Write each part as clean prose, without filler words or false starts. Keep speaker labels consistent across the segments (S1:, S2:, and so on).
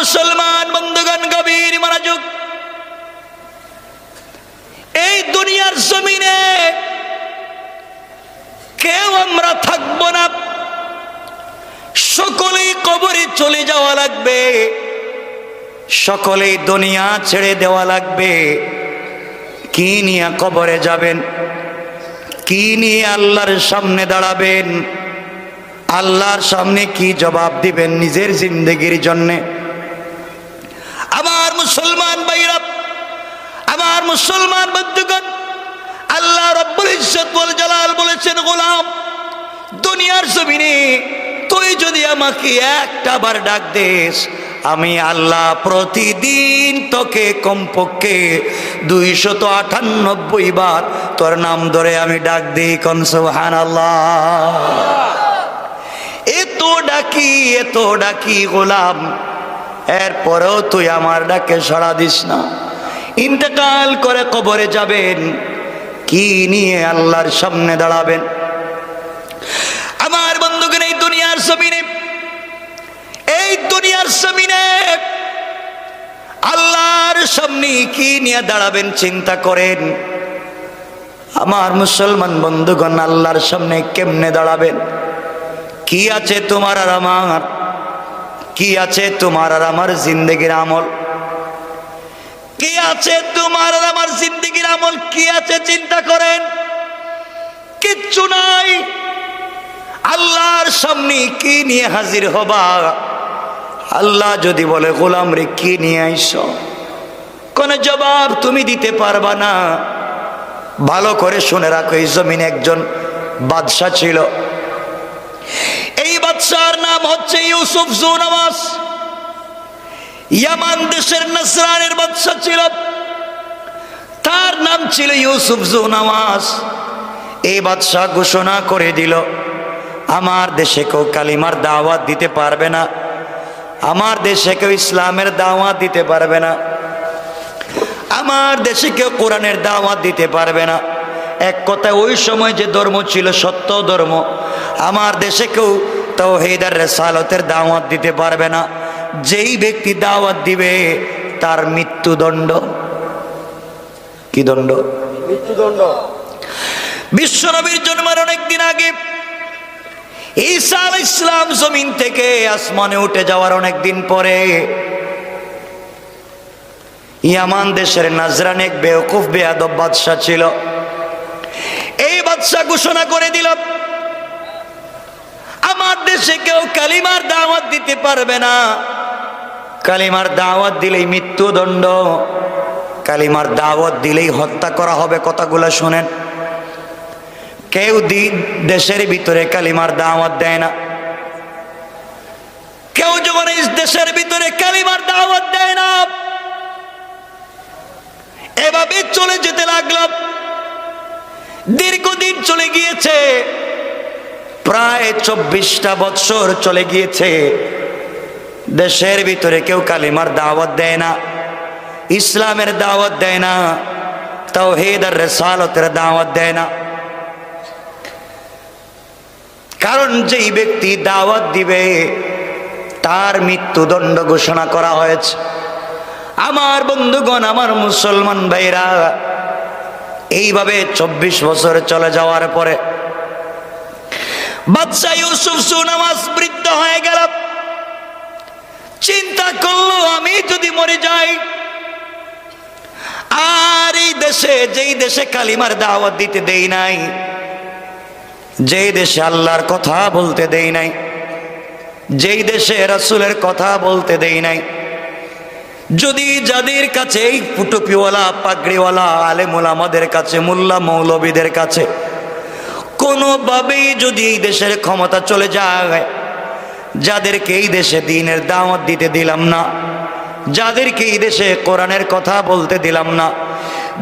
S1: মুসলমান বন্ধুগণ, গভীর মনোযোগ। এই দুনিয়ার জমিনে কেউ আমরা থাকবো না, সকলেই কবরে চলে যাওয়া লাগবে, সকলেই দুনিয়া ছেড়ে দেওয়া লাগবে। কি নিয়ে কবরে যাবেন? কি নিয়ে আল্লাহর সামনে দাঁড়াবেন? আল্লাহর সামনে কি জবাব দিবেন নিজের জিন্দেগির জন্যে? আমার মুসলমান ভাইরা, আমার মুসলমান বন্ধুগণ, আল্লাহ রাব্বুল ইজ্জত ওয়াল জালাল বলেছেন, গোলাম দুনিয়ার জমিনে তুই যদি আমাকে একটা বার ডাক দিস, আমি আল্লাহ প্রতিদিন তোকে কমপক্ষে 298 বার তোর নাম ধরে আমি ডাক দিই। কোন সুবহানাল্লাহ। এত ডাকি গোলাম, এরপরেও তুই আমার ডাকে সাড়া দিস না। ইন্তেকাল করে কবরে যাবেন, কি নিয়ে আল্লাহর সামনে দাঁড়াবেন? আমার বন্ধুগণ, এই দুনিয়ার জমিনে আল্লাহর সামনে কি নিয়ে দাঁড়াবেন চিন্তা করেন। আমার মুসলমান বন্ধুগণ, আল্লাহর সামনে কেমনে দাঁড়াবেন? কি আছে তোমার আর আমার? কি আছে তোমার আর আমার জিন্দেগির আমল? কি আছে তোমার আর আমার জিন্দেগির আমল? কি আছে চিন্তা করেন। কিচ্ছু নাই। আল্লাহর সামনে কি নিয়ে হাজির হবা? আল্লাহ যদি বলে, গোলাম রে কি নিয়ে আইছো, কোন জবাব তুমি দিতে পারবা না। ভালো করে শুনে রাখো, এই জমিনে একজন বাদশা ছিল। এই বাদশার নাম হচ্ছে ইউসুফ জুনাওয়াস। ইয়ামান দেশের নসরানের বাদশা ছিল, তার নাম ছিল ইউসুফ জুনাওয়াস। এই বাদশা ঘোষণা করে দিল, আমার দেশে কেউ কালিমার দাওয়াত দিতে পারবে না, আমার দেশে কেউ ইসলামের দাওয়াত দিতে পারবে না, আমার দেশে কেউ কোরআনের দাওয়াত দিতে পারবে না। এক কথায় ওই সময় যে ধর্ম ছিল সত্য ধর্ম, আমার দেশে কেউ তাওহীদ আর রিসালাতের দাওয়াত দিতে পারবে না। যেই ব্যক্তি দাওয়াত দিবে তার মৃত্যুদণ্ড। কি দণ্ড? মৃত্যুদণ্ড। বিশ্বনবীর জন্মের অনেকদিন আগে, ঈসা আলাইহিস সালাম জমিন থেকে আসমানে উঠে যাওয়ার অনেকদিন পরে, ইয়ামান দেশের নাজরান এক বেওকুফ বেয়াদব বাদশা ছিল। এই বাদশা ঘোষণা করে দিল, আমার দেশে কেউ কালিমার দাওয়াত দিতে পারবে না, কালিমার দাওয়াত দিলেই মৃত্যুদণ্ড, কালিমার দাওয়াত দিলেই হত্যা করা হবে। কথাগুলো শুনেন। কেউ দেশের ভিতরে কালিমার দাওয়াত দেয় না, কেউ যখন এই দেশের ভিতরে কালিমার দাওয়াত দেয় না, এভাবে চলে যেতে লাগলো। দীর্ঘদিন চলে গিয়েছে, প্রায় 24টা বৎসর চলে গিয়েছে। দেশের ভিতরে কেউ কালিমার দাওয়াত দেয় না, ইসলামের দাওয়াত দেয় না, তাওহীদ আর রিসালাতের দাওয়াত দেয় না। কারণ যেই ব্যক্তি দাওয়াত দিবে তার মৃত্যুদণ্ড ঘোষণা করা হয়েছে। আমার বন্ধুগণ, আমার মুসলমান ভাইরা, এইভাবে 24 বছর চলে যাওয়ার পরে বাদশা ইউসুফ জুনাওয়াস বৃদ্ধ হয়ে গেল। চিন্তা করলো, আমি যদি মরে যাই, আর এই দেশে, যেই দেশে কালিমার দাওয়াত দিতে দেই নাই, যেই দেশে আল্লাহর কথা বলতে দেই নাই, যেই দেশে রাসূলের কথা বলতে দেই নাই, যদি যাদের কাছে, এই টুপিওয়ালা পাগড়িওয়ালা আলেম ওলামাদের কাছে, মোল্লা মৌলবীদের কাছে কোনোভাবেই যদি এই দেশের ক্ষমতা চলে যায়, যাদেরকে এই দেশে দ্বীনের দাওয়াত দিতে দিলাম না, যাদেরকে এই দেশে কোরআনের কথা বলতে দিলাম না,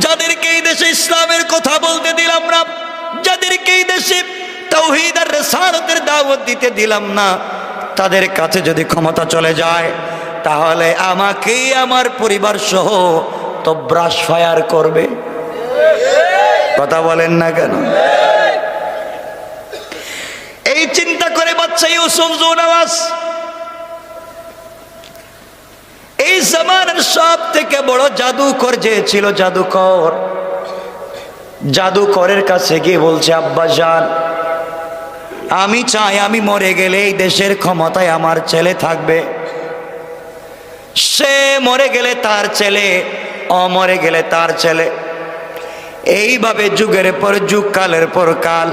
S1: যাদেরকে এই দেশে ইসলামের কথা বলতে দিলাম না, যাদেরকে এই দেশে তাওহীদ আর রিসালাতের দাওয়াত দিতে দিলাম না, তাদের কাছে যদি ক্ষমতা চলে যায়, তাহলে আমাকেই আমার পরিবার সহ তো ব্রাশ ফায়ার করবে। কথা বলেন না কেন? এই চিন্তা করে বাদশা ইউসুফ জুনাওয়াস জামানার সব থেকে বড় জাদুকর যে ছিল, জাদুকরের কাছে গিয়ে বলছে, আব্বাজান আমি চাই আমি মরে গেলে এই দেশের ক্ষমতায় আমার ছেলে থাকবে। সে মরে গেলে তার ছেলে, অমরে গেলে তার ছেলে, এইভাবে যুগের পর যুগ, কালের পর কাল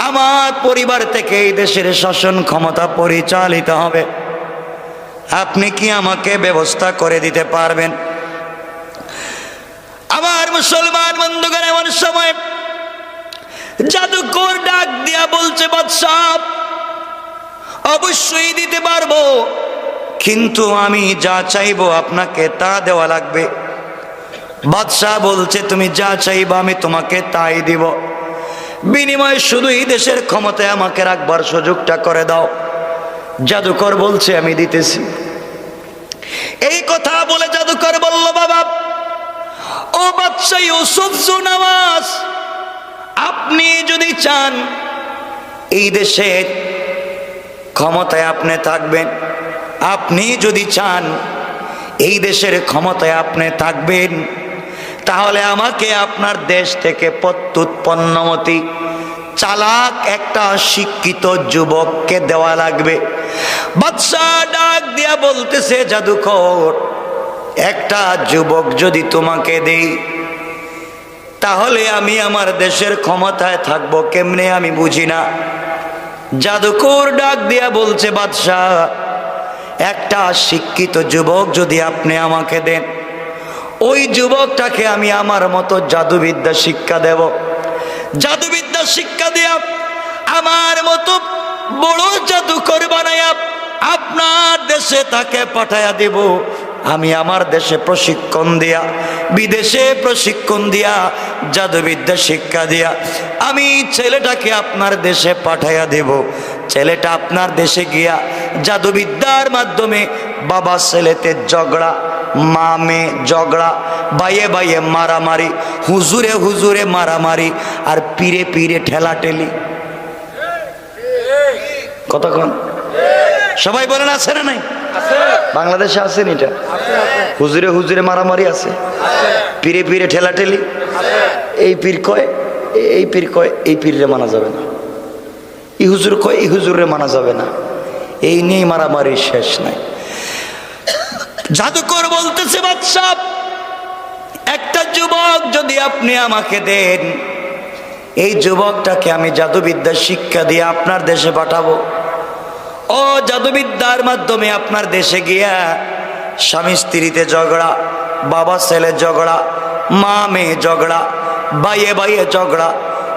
S1: আমার পরিবার থেকে এই দেশের শাসন ক্ষমতা পরিচালিত হবে। আপনি কি আমাকে ব্যবস্থা করে দিতে পারবেন? আমার মুসলমান বন্ধুগণ, এমন সময় জাদুকর ডাক দিয়া বলছে, বাদশাহ অবশ্যই দিতে পারবো, কিন্তু আমি যা চাইবো আপনাকে তা দেওয়া লাগবে। বাদশাহ বলছে, তুমি যা চাইবা আমি তোমাকে তাই দিব, বিনিময়ে শুধু এই দেশের ক্ষমতায় আমাকে রাখবার সুযোগটা করে দাও। জাদুকর বলছে, আমি দিতেছি। এই কথা বলে জাদুকর বলল, বাবা ও বাদশাহ ইউসুফ জুনাওয়াজ, আপনি যদি চান এই দেশের ক্ষমতায় আপনি থাকবেন, আপনি যদি চান এই দেশের ক্ষমতায় আপনি থাকবেন, তাহলে আমাকে আপনার দেশ থেকে প্রত্যুৎপন্নমতি চালাক একটা শিক্ষিত যুবককে দেওয়া লাগবে। বাদশাহ ডাক দিয়া বলতেছে, জাদুকর একটা যুবক যদি তোমাকে দেই তাহলে আমি আমার দেশের ক্ষমতায় থাকবো কেমনে আমি বুঝি না। জাদুকর ডাক দিয়া বলছে, বাদশাহ একটা শিক্ষিত যুবক যদি আপনি আমাকে দেন, ওই যুবকটাকে আমি আমার মতো জাদুবিদ্যা শিক্ষা দেব। জাদুবিদ্যা শিক্ষা দিয়া আমার মতো বড় জাদুকর বানাইয়া আপনার দেশে তাকে পাঠাইয়া দেব। আমি আমার দেশে প্রশিক্ষণ দিয়া, বিদেশে প্রশিক্ষণ দিয়া, জাদুবিদ্যা শিক্ষা দিয়া আমি ছেলেটাকে আপনার দেশে পাঠাইয়া দেব। ছেলেটা আপনার দেশে গিয়া জাদুবিদ্যার মাধ্যমে বাবা ছেলেতে ঝগড়া, মা মেয়ে ঝগড়া, বাইয়ে বাইয়ে মারামারি, হুজুরে হুজুরে মারামারি, আর পীরে পীরে ঠেলাঠেলি। কতক্ষণ সবাই বলেন, আছে না নাই? বাংলাদেশে আছেন এটা? হুজুরে হুজুরে মারামারি আছে, পীরে পীরে ঠেলাঠেলি। এই পীর কয় এই পীর কয় এই পীরে মানা যাবে না, এই হুজুর কয় এই হুজুরে মানা যাবে না, এই নিয়ে মারামারি শেষ নাই। জাদুকর বলতেছে, বাদশাহ একটা যুবক যদি আপনি আমাকে দেন, এই যুবকটাকে আমি জাদুবিদ্যা শিক্ষা দিয়ে আপনার দেশে পাঠাবো। ও জাদুবিদ্যার মাধ্যমে আপনার দেশে গিয়া স্বামী স্ত্রীতে ঝগড়া, বাবা ছেলে ঝগড়া, মা মেয়ে ঝগড়া, বাইয়ে বাইয়ে ঝগড়া,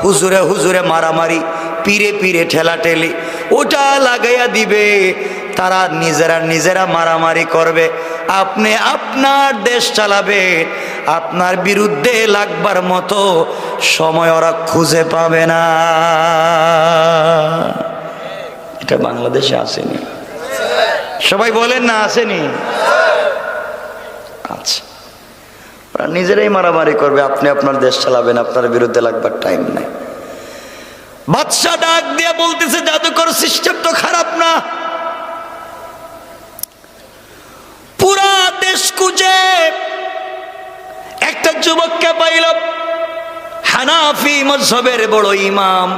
S1: হুজুরে হুজুরে মারামারি, পীরে পীরে ঠেলাঠেলি ওটা লাগাইয়া দিবে। তারা নিজেরা মারামারি করবে, আপনি আপনার দেশ চালাবেন। আপনার বিরুদ্ধে লাগবার মতো সময় ওরা খুঁজে পাবে না। এটা বাংলাদেশে আসেনি? সবাই বলেন না, আসেনি? আচ্ছা, ওরা নিজেরাই মারামারি করবে, আপনি আপনার দেশ চালাবেন, আপনার বিরুদ্ধে লাগবার টাইম নাই। বাদশা ডাক দিয়ে বলতেছে, জাদুকর সিস্টেম তো খারাপ না, পুরা দেশ খুঁজে একটা যুবককে পাইল, হানাফি মযহবের বড় ইমাম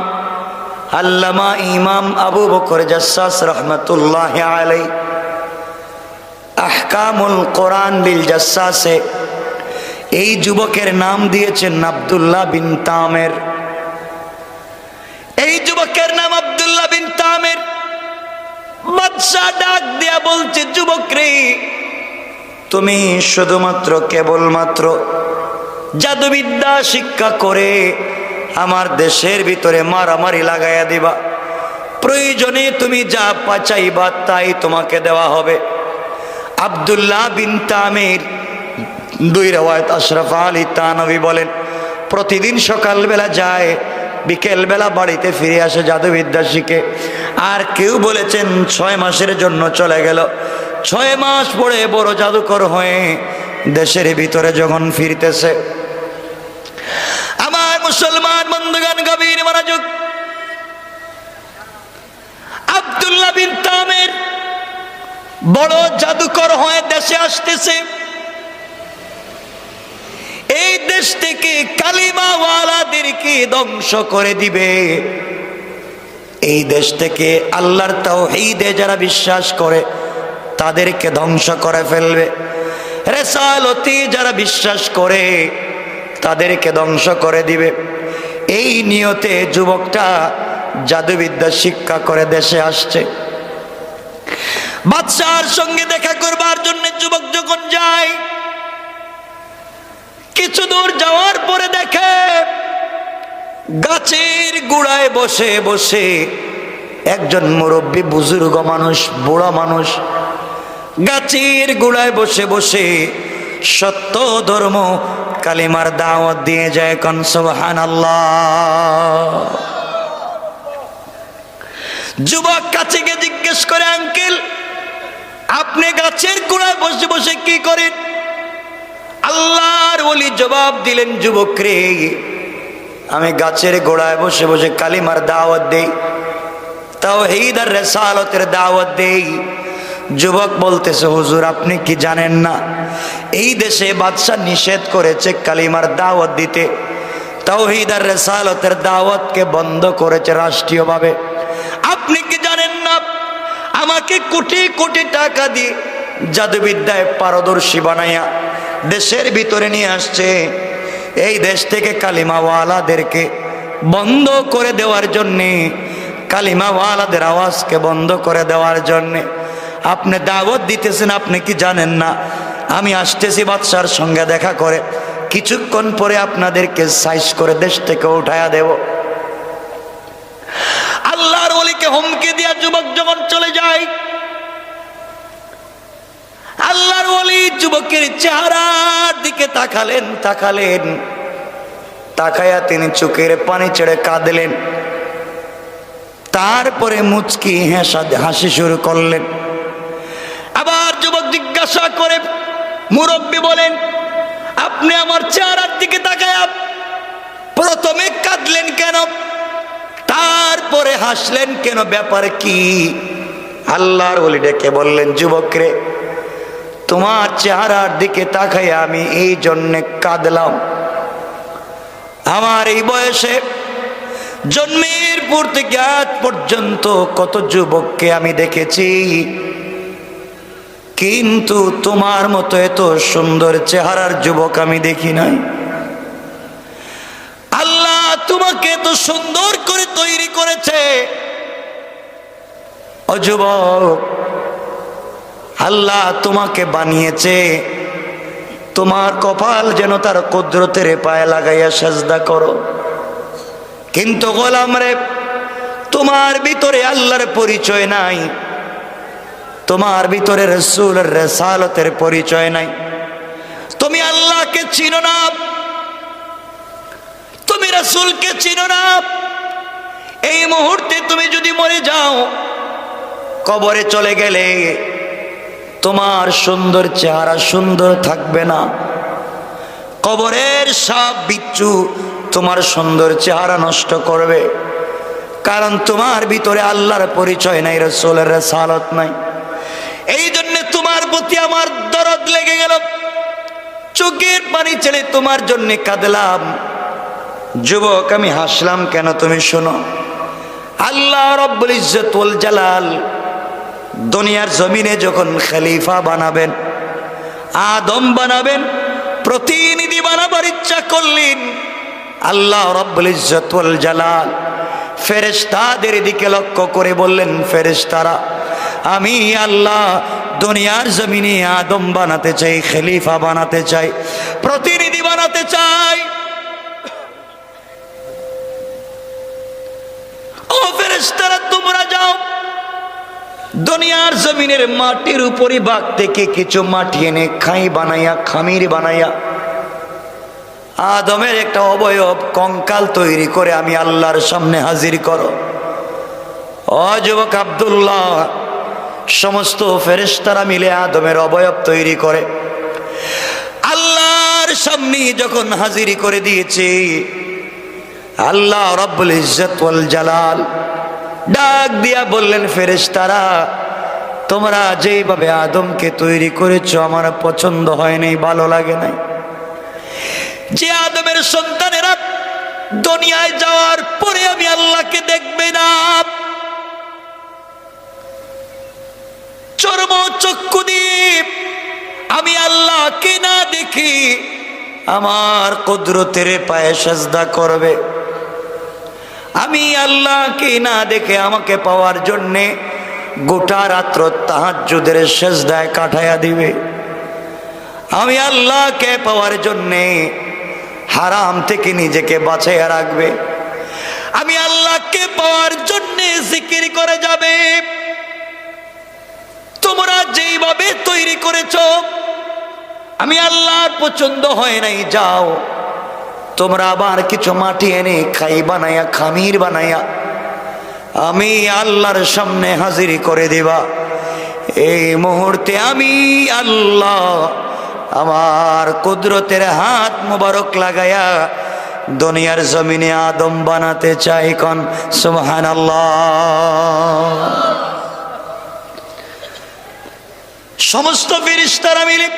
S1: আল্লামা ইমাম আবু বকর জাসসাস রহমতুল্লাহ আলাইহি আহকামুল কোরআন বিল জাসসাসে এই যুবকের নাম দিয়েছেন আব্দুল্লাহ বিন তামের। এই যুবকের নাম আব্দুল্লাহ বিন তামের। বাদশা ডাক দিয়া বলছে, যুবক রে, তুমি শুধুমাত্র কেবলমাত্র জাদুবিদ্যা শিক্ষা করে আমার দেশের ভিতরে মারামারি লাগাইয়া দিবা, প্রয়োজনে তুমি যা চাইবা তাই তোমাকে দেওয়া হবে। আব্দুল্লাহ বিন তামির, দুই রাওয়ায়াত আশরাফ আলী তানভী বলেন, প্রতিদিন সকালবেলা যায়, বিকেলবেলা বাড়িতে ফিরে আসে জাদুবিদ্যা শিখে। আর কেউ বলেছেন 6 মাসের জন্য চলে গেল। 6 মাস পরে বড় জাদুকর হয়ে দেশের ভিতরে যখন ফিরতেছে, আমার মুসলমান বন্ধুগণ গভীর মনোযোগ, আব্দুল্লাহ বিন তামির বড় জাদুকর হয়ে দেশে আসতেছে। এই দেশ থেকে কালিমাওয়ালাদেরকে ধ্বংস করে দিবে। এই দেশ থেকে আল্লাহর তাওহীদে যারা বিশ্বাস করে তাদেরকে ধ্বংস করে ফেলবে। রিসালতে যারা বিশ্বাস করে তাদেরকে ধ্বংস করে দিবে। এই নিয়তে যুবকটা জাদুবিদ্যা শিক্ষা করে দেশে আসছে। বাদশার সঙ্গে দেখা করবার জন্য যুবক যখন যায়, কিছু দূর যাওয়ার পরে দেখে গাছের গোড়ায় বসে বসে একজন মুরব্বী বুজুর্গ মানুষ, বুড়া মানুষ গাছের গোড়ায় বসে বসে সত্য ধর্ম কালিমার দাওয়াত দিয়ে যায়। কোন সুবহানাল্লাহ। যুবক কাছে গিয়ে জিজ্ঞেস করে, আঙ্কেল আপনি গাছের গোড়ায় বসে বসে কি করেন? আল্লাহর ওলি জবাব দিলেন, যুবক রে, আমি গাছের গোড়ায় বসে বসে কালিমার দাওয়াত দেই, তাওহীদ আর রিসালাতের দাওয়াত দেই। যুবক বলতেছে, হুজুর আপনি কি জানেন না এই দেশে বাদশা নিষেধ করেছে কালিমার দাওয়াত দিতে, তাওহীদ আর রিসালাতের দাওয়াতকে বন্ধ করেছে রাষ্ট্রীয়ভাবে। আপনি কি জানেন না আমাকে কোটি কোটি টাকা দিয়ে জাদুবিদ্যায় পারদর্শী বানাইয়া দেশের ভিতরে নিয়ে আসছে এই দেশ থেকে কালিমাওয়ালাদেরকে বন্ধ করে দেওয়ার জন্যে, কালিমাওয়ালাদের আওয়াজকে বন্ধ করে দেওয়ার জন্যে আপনি দাওয়াত দিতেছেন। আপনি কি জানেন না আমি আসতেছি বাদশার সঙ্গে দেখা করে, কিছুক্ষণ পরে আপনাদেরকে সাইজ করে দেশ থেকে উঠায়া দেব। আল্লাহর ওলিকে হুমকি দিয়া যুবক যখন চলে যায়, আল্লাহর ওলি যুবকের চেহারার দিকে তাকালেন, তাকায়া তিনি চোখের পানি ছেড়ে কাঁদলেন। তারপরে মুচকি হাসি শুরু করলেন। আবার যুবক জিজ্ঞাসা করে, মুরব্বী বলেন আপনি আমার চেহারার দিকে তাকায়া প্রথমে কাঁদলেন কেন, তারপরে হাসলেন কেন, ব্যাপার কি? আল্লাহর ওলি ডেকে বললেন, যুবক রে, তোমার চেহারার দিকে তাকাইয়া আমি এই জন্যে কাঁদলাম। আমার এই বয়সে জন্মের পর থেকে আজ পর্যন্ত কত যুবককে আমি দেখেছি, কিন্তু তোমার মতো এত সুন্দর চেহারার যুবক আমি দেখি নাই। আল্লাহ তোমাকে এত সুন্দর করে তৈরি করেছে। ও যুবক, আল্লাহ তোমাকে বানিয়েছে, তোমার কপাল যেন তার কুদরতের পায়ে লাগাইয়া সাজদা করো। কিন্তু গোলাম রে, তোমার ভিতরে আল্লাহর পরিচয় নাই, তোমার ভিতরে রাসূলের রিসালাতের পরিচয় নাই, তুমি আল্লাহকে চিনো না, তুমি রাসূলকে চিনো না। এই মুহূর্তে তুমি যদি মরে যাও, কবরে চলে গেলে তোমার সুন্দর চেহারা সুন্দর থাকবে না। কবরের সাপ বিচ্ছু তোমার সুন্দর চেহারা নষ্ট করবে, কারণ তোমার ভিতরে আল্লাহর পরিচয় নাই, রাসূলের রিসালাত নাই। এই জন্য তোমার প্রতি আমার দরদ লেগে গেল, চোখের পানি ছেড়ে তোমার জন্য কাঁদলাম। যুবক, আমি হাসলাম কেন তুমি শোনো। আল্লাহ রব্বুল ইজ্জত ওয়াল জালাল দুনিয়ার জমিনে যখন খলিফা বানাবেন, আদম বানাবেন, প্রতিনিধি বানাবার ইচ্ছা করলেন, আল্লাহ রব্বুল ইজ্জত ওয়াল জালাল ফেরেশতাদের দিকে লক্ষ্য করে বললেন, ফেরেশতারা, আমি আল্লাহ দুনিয়ার জমিনে আদম বানাতে চাই, খলিফা বানাতে চাই, প্রতিনিধি বানাতে চাই। ও ফেরেশতারা, তোমরা যাও দুনিয়ার জমিনের মাটির উপরে বাগ থেকে কিছু মাটি এনে খাই বানাইয়া, খামির বানাইয়া আদমের একটা অবয়ব কঙ্কাল তৈরি করে আমি আল্লাহর সামনে হাজির করো। ও যুবক আব্দুল্লাহ, সমস্ত ফেরেশতারা মিলে আদমের অবয়ব তৈরি করে আল্লাহর সামনে যখন হাজিরি করে দিয়েছে, আল্লাহ রব্বুল ইজ্জত ওয়াল জালাল ডাক দিয়া বললেন, ফেরেশতারা তোমরা যেইভাবে আদমকে তৈরি করেছো আমার পছন্দ হয় নাই, ভালো লাগে নাই। যে আদমের সন্তানেরা দুনিয়ায় যাওয়ার পরে আমি আল্লাহকে দেখবে না, চর্ম চক্ষু দিয়ে আমি আল্লাহকে না দেখি আমার কুদরতের পায়ে সেজদা করবে, আমি আল্লাহকে না দেখে আমাকে পাওয়ার জন্যে গোটা রাত্র তাহাজ্জুদের সেজদায় কাটাইয়া দিবে, আমি আল্লাহকে পাওয়ার জন্যে হারাম থেকে নিজেকে বাঁচাইয়া রাখবে, আমি আল্লাহকে পাওয়ার জন্যে জিকির করে যাবে। তোমরা যেইভাবে তৈরি করেছো আমি আল্লাহর পছন্দ হয় নাই, যাও তোমরা আবার কিছু মাটি এনে খাই বানাইয়া খামির বানাইয়া আমি আল্লাহর সামনে হাজির করে দিবা। এই মুহূর্তে আমি আল্লাহ আমার কুদরতের হাত মুবারক লাগায়া দুনিয়ার জমিনে আদম বানাতে চাই, কোন সুবহানাল্লাহ। সমস্ত ফেরেশতারা মিলে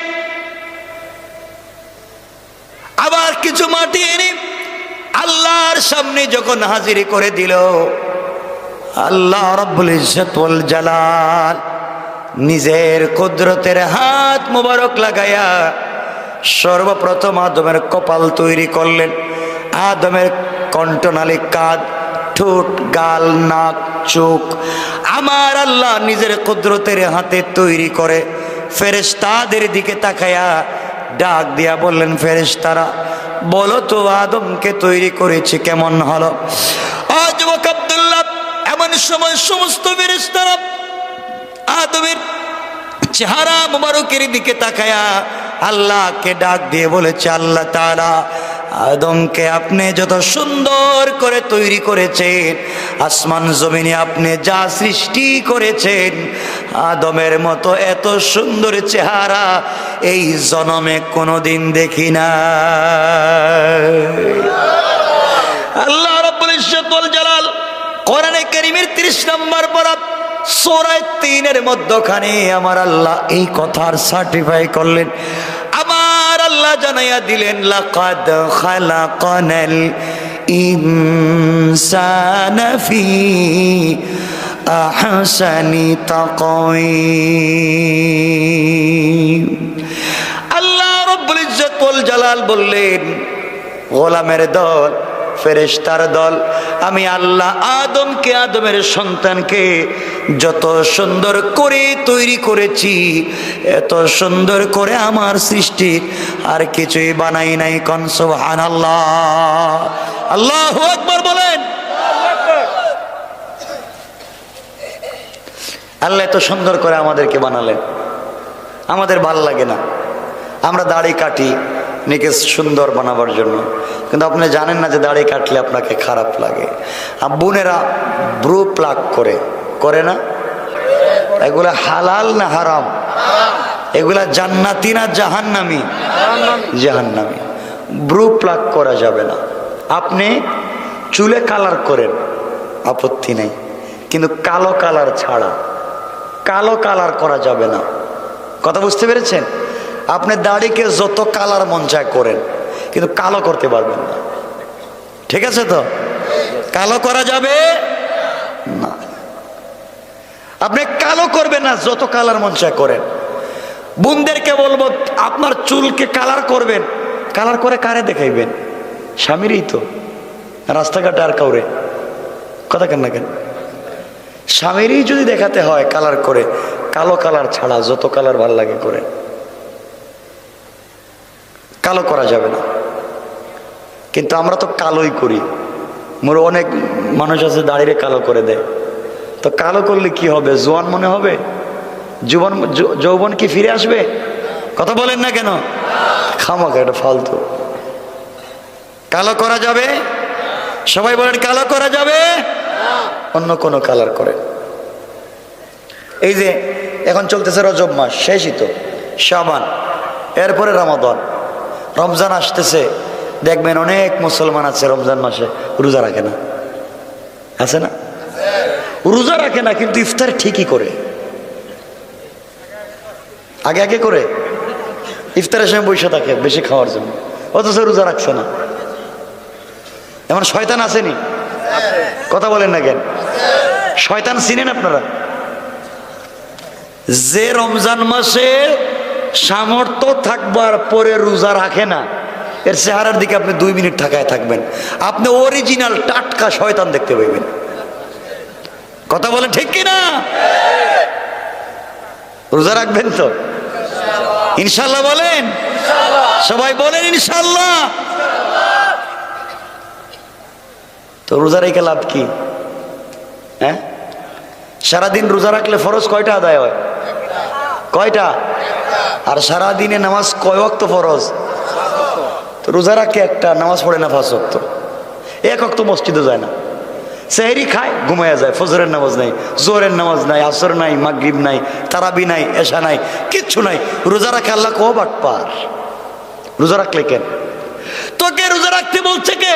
S1: আবার কিছু মাটি এনে আল্লাহর সামনে যখন হাজির করে দিল, আল্লাহ রাব্বুল ইজ্জত ওয়াল জালাল নিজের কুদরতের হাত মুবারক লাগায়া সর্বপ্রথম আদমের কপাল তৈরি করলেন, আদমের কণ্ঠনালী, কাঁধ, ঠোঁট, গাল, নাক, চোখ আমার আল্লাহ নিজের কুদরতের হাতে তৈরি করে ফেরেশতাদের দিকে তাকায়া ডাক দিয়া বললেন, ফেরেশতারা বলো তো আদমকে তৈরি করেছি কেমন হলো? যুবক আব্দুল্লাহ, এমন সময় সমস্ত ফেরেশতারা আদমের চেহারা মুবারকের দিকে তাকায়া আল্লাহকে ডাক দিয়ে বলেছে, আল্লাহ তাআলা আদমকে আপনি যত সুন্দর করে তৈরি করেছেন, আসমান জমিনে আপনি যা সৃষ্টি করেছেন, আদমের মতো এত সুন্দর চেহারা এই জনমে কোনোদিন দেখি না। আল্লাহ রাব্বুল ইজ্জত ওয়াল জালাল কোরআনে কারীমের 30 নম্বর পারা সূরা 3 মধ্যখানে আমার আল্লাহ এই কথার সার্টিফাই করলেন, আমার আল্লাহ জানাইয়া দিলেন, লাকাদ খালাকানাল ইনসানা ফি আহসানি তাকওয়িম। আল্লাহ রাব্বুল ইজ্জত ওয়াল জালাল বললেন, গোলামের দল, ফেরেশতার দল, আমি আল্লাহ আদমকে, আদমের সন্তানকে যত সুন্দর করে তৈরি করেছি, এত সুন্দর করে আমার সৃষ্টির আর কিছুই বানাই নাই, কোন সুবহানাল্লাহ। আল্লাহু আকবার বলেন। আল্লাহ এত সুন্দর করে আমাদেরকে বানালেন, আমাদের ভাল লাগে না, আমরা দাড়ি কাটি নিজেকে সুন্দর বানাবার জন্য, কিন্তু আপনি জানেন না যে দাড়ি কাটলে আপনাকে খারাপ লাগে। বোনেরা ব্রু প্লাক করে না? এগুলা হালাল না হারাম? এগুলা জান্নাতি না জাহান্নামি? জাহান্নামি। ব্রু প্লাক করা যাবে না। আপনি চুলে কালার করেন, আপত্তি নেই, কিন্তু কালো কালার ছাড়া, কালো কালার করা যাবে না। কথা বুঝতে পেরেছেন? আপনি দাড়িকে যত কালার মন চায় করেন, কিন্তু কালো করতে পারবেন না, ঠিক আছে তো? কালো করা যাবে না। আপনি কালো করবেন না, যত কালার মন চায় করেন। বোনদেরকে বলবো, আপনার চুলকে কালার করবেন, কালার করে কারে দেখাইবেন? স্বামীরই তো, রাস্তাঘাটে আর কাউরে? কথা কেন না কেন? স্বামীরই যদি দেখাতে হয় কালার করে, কালো কালার ছাড়া যত কালার ভাল লাগে করে, কালো করা যাবে না। কিন্তু আমরা তো কালোই করি। মোর অনেক মানুষ আছে দাড়িরে কালো করে দেয়, তো কালো করলে কি হবে? জোয়ান মনে হবে? যৌবন কি ফিরে আসবে? কথা বলেন না কেন? খামাখা, এটা ফালতু। কালো করা যাবে? সবাই বলেন কালো করা যাবে? অন্য কোনো কালার করে। এই যে এখন চলতেছে রজব মাস, শেষই তো, শাবান, এরপরে রমাদান, রমজান আসতেছে। দেখবেন অনেক মুসলমান আছে রমজান মাসে রোজা রাখে না, আছে না? রোজা রাখে না, কিন্তু ইফতার ঠিকই করে। আগে আগে করে ইফতারের সময় বসে থাকে বেশি খাওয়ার জন্য, অথচ রোজা রাখছে না। এমন শয়তান আসেনি? কথা বলেন না কেন? শয়তান চিনেন আপনারা? যে রমজান মাসে সামর্থ্য থাকবার পরে রোজা রাখে না, এর চেহারার দিকে আপনি 2 মিনিট তাকায় থাকবেন, আপনি অরিজিনাল টাটকা শয়তান দেখতে পাইবেন। কথা বলেন ঠিক কিনা? রোজা রাখবেন তো ইনশাল্লাহ? বলেন সবাই, বলেন ইনশাল্লাহ। তো রোজা রেখে লাভ কি? হ্যাঁ, সারাদিন রোজা রাখলে ফরজ কয়টা আদায় হয়? কয়টা? আর সারাদিনে নামাজ কয় ওয়াক্ত ফরজ? তো রোজা রাখে একটা, নামাজ পড়ে না 5 ওয়াক্ত, 1 ওয়াক্ত মসজিদে যায় না, সেহরি খায়, ঘুমাইয়া যায়, ফজরের নামাজ নাই, জোহরের নামাজ নাই, আসর নাই, মাগরিব নাই, তারাবি নাই, এশা নাই, কিচ্ছু নাই। রোজা রাখে আল্লাহ কো বাটপার। রোজা রাখলে কেন? তোকে রোজা রাখতে বলছে কে?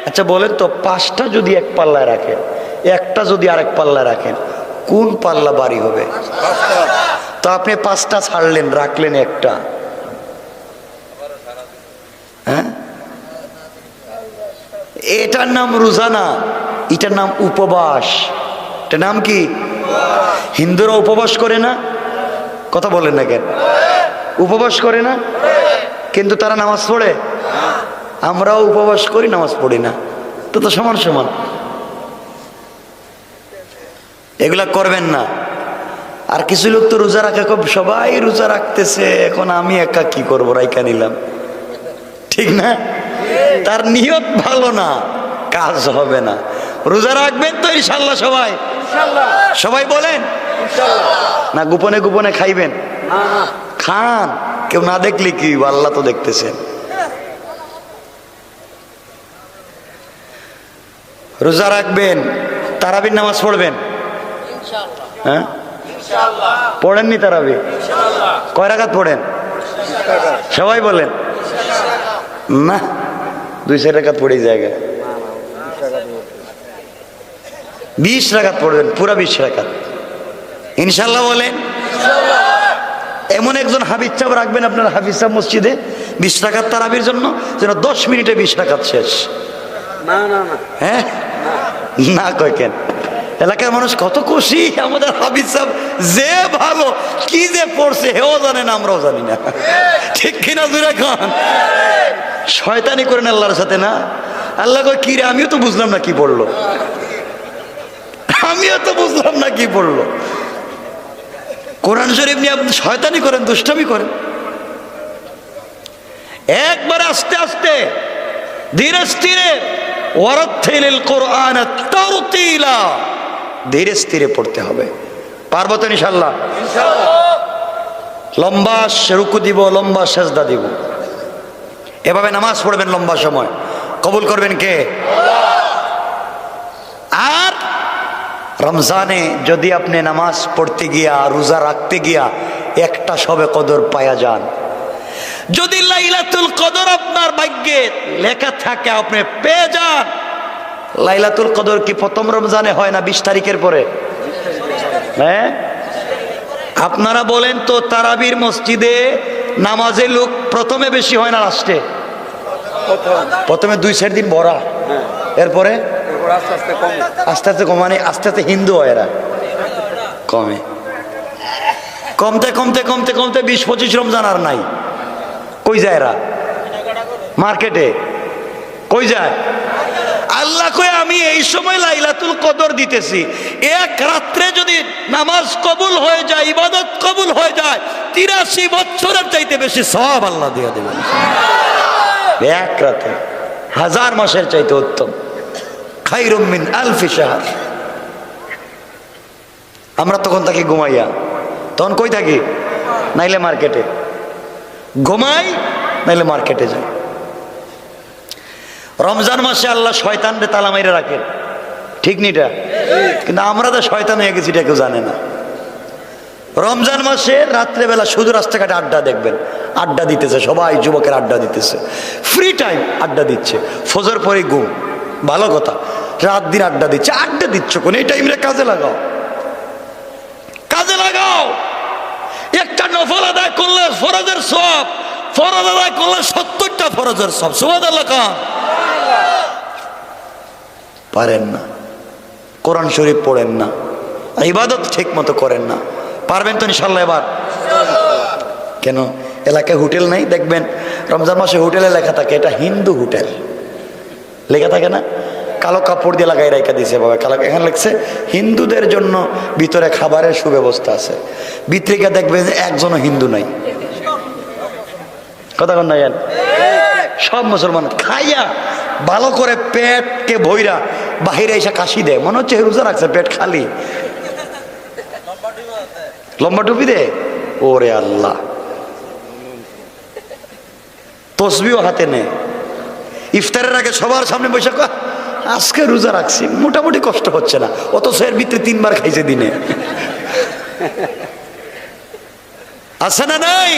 S1: আচ্ছা বলেন তো, 5টা যদি এক পাল্লায় রাখেন, একটা যদি আরেক পাল্লায় রাখেন, কোন পাল্লা বাড়ি হবে? তো আপনি 5টা ছাড়লেন, রাখলেন একটা। হ্যাঁ, এটার নাম রোজা না, এটার নাম উপবাস। এটার নাম কি? হিন্দুরা উপবাস করে না? কথা বলেন না কেন? উপবাস করে না, কিন্তু তারা নামাজ পড়ে। আমরাও উপবাস করি, নামাজ পড়ি না, তো তো সমান সমান। এগুলা করবেন না। আর কিছু লোক তো রোজা রাখে, সবাই রোজা রাখতেছে, এখন আমি একা কি করবো, রাইকা নিলাম। ঠিক না? তার নিয়ত ভালো না, কাজ হবে না। রোজা রাখবেন তো ইনশাল্লাহ সবাই? সবাই বলেন না? গোপনে গোপনে খাইবেন? খান, কেউ না দেখলে কি, আল্লাহ তো দেখতেছেন। রোজা রাখবেন, তারাবির নামাজ পড়বেন। হ্যাঁ, পড়েননি তারাবি? কয় রাকাত পড়েন? সবাই বলেন না, 2-4 রাকাত পড়ে জায়গায় 20 রাকাত পড়বেন, পুরা 20 রাকাত ইনশাল্লাহ। বলেন এমন একজন হাফিজ সাহেব রাখবেন আপনার হাফিজ সাহেব মসজিদে 20 রাকাত তারাবির জন্য, যেন 10 মিনিটে 20 রাকাত শেষ। হ্যাঁ না, কয় কেন? এলাকার মানুষ কত খুশি, আমাদের হাফিজ সাহেব যে ভালো, কি যে পড়ছে হেও জানে না, আমরাও জানি না। ঠিক কিনা জুড়ে খান? শয়তানি করেন আল্লাহর সাথে না? আল্লাহ কয় কি রে, আমিও তো বুঝলাম না কি পড়লো, আমিও তো বুঝলাম না কি পড়লো। কোরআন শরীফ নিয়ে আপনি শয়তানি করেন, দুষ্টামি করেন। একবার আস্তে আস্তে, ধীরে স্থিরে, ওয়ারাত্তিলিল কোরআন তারতিলা, ধীরে স্থিরে পড়তে হবে। পারবো তো ইনশাল্লাহ? লম্বা রুকু দিব, লম্বা সেজদা দিব, এভাবে নামাজ পড়বেন লম্বা সময়। কবুল করবেন কে? আর রমজানে যদি আপনি নামাজ পড়তে গিয়া, রোজা রাখতে গিয়া একটা সবে কদর পায়া যান, যদি লাইলাতুল কদর আপনার ভাগ্যে লেখা থাকে, আপনি পেয়ে যান। লাইলাতুল কদর কি প্রথম রমজানে হয় না 20 তারিখের পরে? হ্যাঁ, আপনারা বলেন তো, তারাবির মসজিদে নামাজের লোক প্রথমে বেশি হয় না লাস্টে? প্রথমে 2-4 দিন ভরা, এরপরে আস্তে আস্তে কমানে, আস্তে আস্তে হিন্দু হয়, এরা কমে, কমতে কমতে কমতে কমতে 20-25 রমজান আর নাই। কই যায় এরা? মার্কেটে। কই যায়? আল্লাহ কই আমি এই সময় লাইলাতুল কদর দিতেছি, এক রাত্রে যদি নামাজ কবুল হয়ে যায়, ইবাদত কবুল হয়ে যায়, 83 বছরের চাইতে বেশি সওয়াব আল্লাহ দিয়ে দেবেন। এক রাতে 1000 মাসের চাইতে উত্তম। খায়রুম মিন আলফি শাহর। আমরা তখন থাকি ঘুমাইয়া, তখন কই থাকি? নাইলে মার্কেটে ঘুমাই, নাইলে মার্কেটে যাই। রমজান মাসে আল্লাহ শয়তানরে তালা মাইরে রাখে, ঠিক নিটা? কিন্তু আমরা তো শয়তান হয়ে গেছি, এটা কেউ জানে না। রমজান মাসে রাত্রেবেলা শুধু রাস্তাঘাটে আড্ডা দেখবেন, আড্ডা দিতেছে সবাই, যুবকের আড্ডা দিতেছে, ফ্রি টাইম আড্ডা দিচ্ছে, ফজর পরে ঘুম, ভালো কথা, রাত দিন আড্ডা দিচ্ছে। আড্ডা দিচ্ছ কোন? এই টাইমে কাজে লাগাও, কাজে লাগাও, একটা নফল আদায় করলে ফরজের সওয়াব, ফরজ আদায় করলে 70টা ফরজের সওয়াব। সুবহানাল্লাহ খান। পারেন না, কোরআন শরীফ পড়েন না, ইবাদত ঠিক মতো করেন না, পারবেন তো ইনশাল্লাহ এবার? কেন এলাকায় হোটেল নাই? দেখবেন রমজান মাসে হোটেলে লেখা থাকে এটা হিন্দু হোটেল, লেখা থাকে না? কালো কাপড় দিয়ে লাগাই রেখে দিয়েছে বাবা, কালো, এখানে লিখছে হিন্দুদের জন্য ভিতরে খাবারের সুব্যবস্থা আছে। ভিতরে গিয়ে দেখবেন একজনও হিন্দু নাই। কথা কন না? সব মুসলমান খাইয়া ভালো করে পেটকে ভইরা বাহিরে এসে কাশি দেয়, মনে হচ্ছে রোজা রাখছে, পেট খালি। লম্বা টুপি দে, ওরে আল্লাহ। তসবিও হাতে নেয়, ইফতারের আগে সবার সামনে বসে আজকে রোজা রাখছি, মোটামুটি কষ্ট হচ্ছে না, অথচ এর ভিতরে 3 বার খাইছে দিনে। আছে না নাই?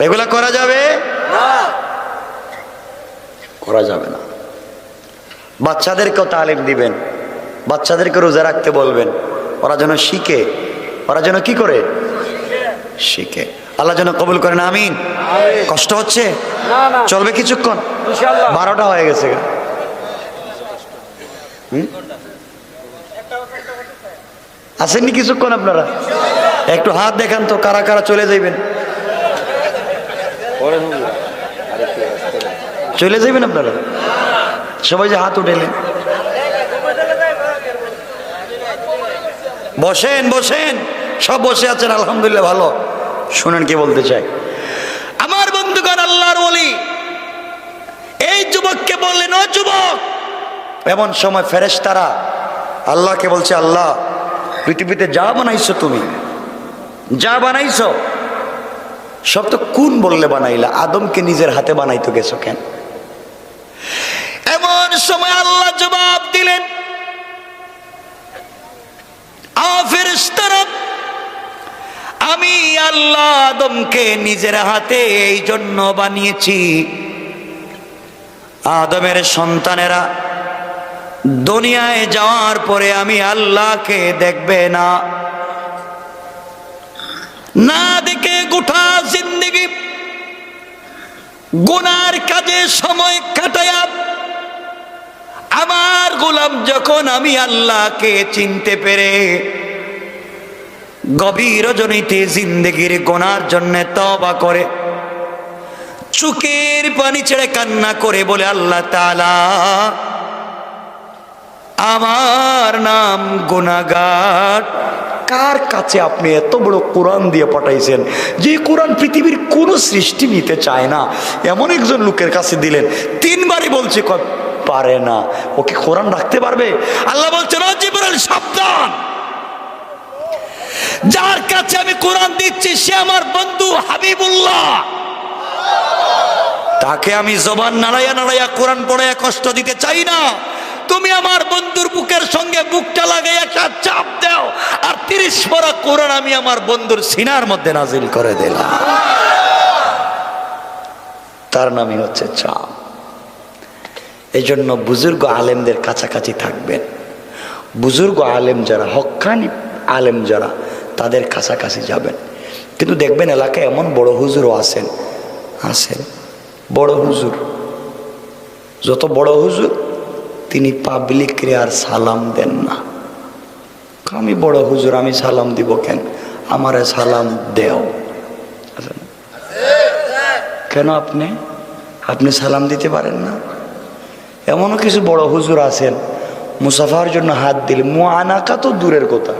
S1: এগুলা করা যাবে না, করা যাবে না। বাচ্চাদেরকেও তালিম দিবেন, বাচ্চাদেরকে রোজা রাখতে বলবেন, ওরা যেন শিখে, ওরা যেন কি করে? শিখে। আল্লাহ যেন কবুল করেন, আমিন। কষ্ট হচ্ছে? চলবে কিছুক্ষণ, 12টা হয়ে গেছে। আসেননি কিছুক্ষণ আপনারা? একটু হাত দেখান তো, কারা কারা চলে যাইবেন? চলে যাইবেন আপনারা সবাই, যে হাত উঠেলেন। বসেন বসেন, সব বসে আছেন, আলহামদুলিল্লাহ ভালো। শুনেন কি বলতে চাই আমার বন্ধুগণ, আল্লাহর ওলি এই যুবককে বললেন, ও যুবক। এমন সময় ফেরেশতারা আল্লাহকে বলছে, আল্লাহ পৃথিবীতে যা বানাইছো, তুমি যা বানাইছো সব তো কোন বললে বানাইলা, আদমকে নিজের হাতে বানাইতে গেছো কেন? এমন সময় আল্লাহ জবাব দিলেন, ফেরেশতারা, আমি আল্লাহ আদমকে নিজের হাতে এই জন্য বানিয়েছি, আদমের সন্তানেরা দুনিয়ায় যাওয়ার পরে আমি আল্লাহকে দেখবে না, না দেখে গোটা জিন্দেগি গুনার কাজে সময় কাটায়া আমার গোলাম যখন আমি আল্লাহকে চিনতে পেরে গভীর রজনীতে জিন্দেগির গুনার জন্য তওবা করে চোখের পানি ছেড়ে কান্না করে বলে, আল্লাহ তাআলা আমার নাম গুনাহগার, কার কাছে আপনি এত বড় কোরআন দিয়ে পাঠাইছেন, যে কোরআন পৃথিবীর কোন সৃষ্টি নিতে চায় না, এমন একজন লোকের কাছে দিলেন। 3 বারই বলছে, পারে না, ওকে কোরআন রাখতে পারবে? আল্লাহ বলছেন, ও জিবরাইল সাবধান, যার কাছে আমি কোরআন দিচ্ছি সে আমার বন্ধু হাবিবুল্লাহ, তাকে আমি জবান নাড়াইয়া নাড়াইয়া কোরআন পড়াইয়া কষ্ট দিতে চাই না। তুমি আমার বন্ধুর বুকের সঙ্গে বুকটা লাগাইয়া একটা চাপ দাও, আর 30 পারা কোরআন আমি আমার বন্ধুর সিনার মধ্যে নাজিল করে দিলাম। তার নামই হচ্ছে চাপ। এই জন্য বুজুর্গ আলেমদের কাছাকাছি থাকবেন। বুজুর্গ আলেম যারা, হক্কানি আলেম যারা, তাদের কাছাকাছি যাবেন। কিন্তু দেখবেন এলাকায় এমন বড় হুজুরও আছেন, বড় হুজুর, যত বড় হুজুর তিনি পাবলিকরে আর সালাম দেন না। আমি বড় হুজুর, আমি সালাম দিব কেন? আমারে সালাম দেও। কেন আপনি সালাম দিতে পারেন না? এমনও কিছু বড় হুজুর আছেন, মুসাফার জন্য হাত দিলে, মুআনাকা তো দূরের কথা,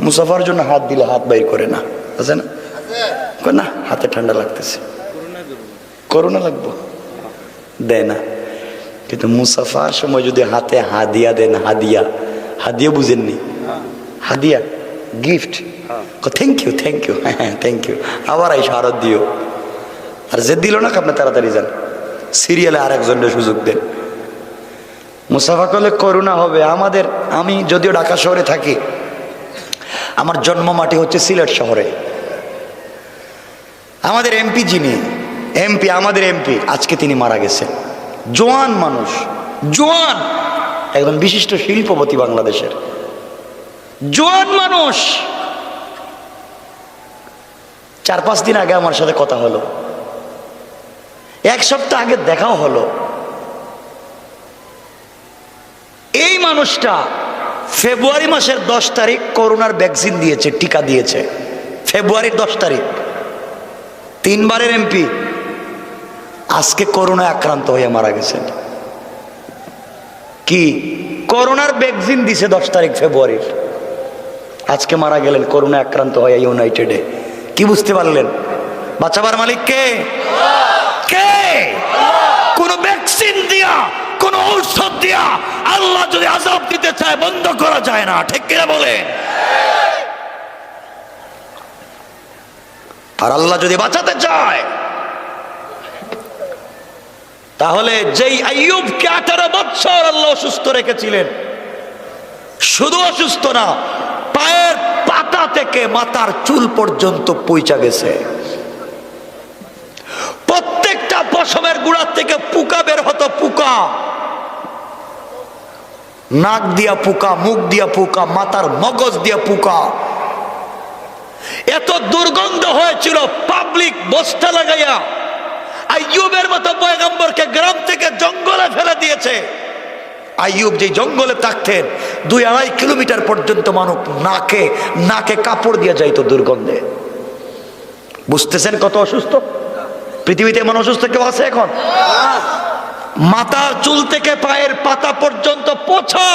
S1: মুসাফার জন্য হাত দিলে হাত বাইর করে না, আছে না? না, হাতে ঠান্ডা লাগতেছে, করোনা লাগবো, দেয় না। কিন্তু মুসাফার সময় যদি হাতে হাদিয়া দেন, হাদিয়া বুঝেননি? হাদিয়া gift, thank you thank you, আবার আইসো আরো দিও। আর যে দিল না, আপনি তাড়াতাড়ি যান, সিরিয়ালে আর একজনের সুযোগ দেন। মুসাফা করলে করোনা হবে। আমি যদিও ঢাকা শহরে থাকি, আমার জন্ম মাটি হচ্ছে সিলেট শহরে। আমাদের এমপি, আমাদের এমপি আজকে তিনি মারা গেছেন। জোয়ান মানুষ, জোয়ান, একদম বিশিষ্ট শিল্পপতি বাংলাদেশের, জোয়ান মানুষ। 4-5 দিন আগে আমার সাথে কথা হলো, 1 সপ্তাহ আগে দেখাও হলো। এই মানুষটা ফেব্রুয়ারি মাসের 10 তারিখ করোনার ভ্যাকসিন দিয়েছে, টিকা দিয়েছে। ফেব্রুয়ারির 10 তারিখ, 3 বারের এমপি, আজকে করোনায় আক্রান্ত হয়ে মারা গেছেন। কি করোনার ভ্যাকসিন দিছে 10 তারিখ ফেব্রুয়ারির, আজকে মারা গেলেন করোনায় আক্রান্ত হয়ে ইউনাইটেডে। কি বুঝতে পারলেন? বাঁচাবার মালিক কে? কে? কোন ভ্যাকসিন দিয়া, কোন ঔষধ দিয়া আল্লাহ যদি আযাব দিতে চায় বন্ধ করা যায় না, ঠিক কিনা বলেন? আর আল্লাহ যদি বাঁচাতে চায়, তাহলে যেই আইয়ুবকে 18 বছর আল্লাহ অসুস্থ রেখেছিলেন, শুধু অসুস্থ না, পায়ের পাতা থেকে মাথার চুল পর্যন্ত পৌঁছা গেছে। প্রত্যেকটা পশমের গুড়ার থেকে পোকা বের হতো, পোকা, নাক দিয়া পোকা, মুখ দিয়া পোকা, মাথার মগজ দিয়া পোকা। এত দুর্গন্ধ হয়েছিল, পাবলিক বস্তা লাগাইয়া আইয়ুবের মতো পয়গম্বরকে গ্রাম থেকে জঙ্গলে ফেলে দিয়েছে। আইয়ুব যে জঙ্গলে থাকতেন 2-2.5 কিলোমিটার পর্যন্ত মানুষ নাকে নাকে কাপড় দিয়ে যাইতো দুর্গন্ধে। বুঝতেছেন কত অসুস্থ? পৃথিবীতে এমন অসুস্থ কেউ আছে এখন? মাথার চুল থেকে পায়ের পাতা পর্যন্ত পোছা,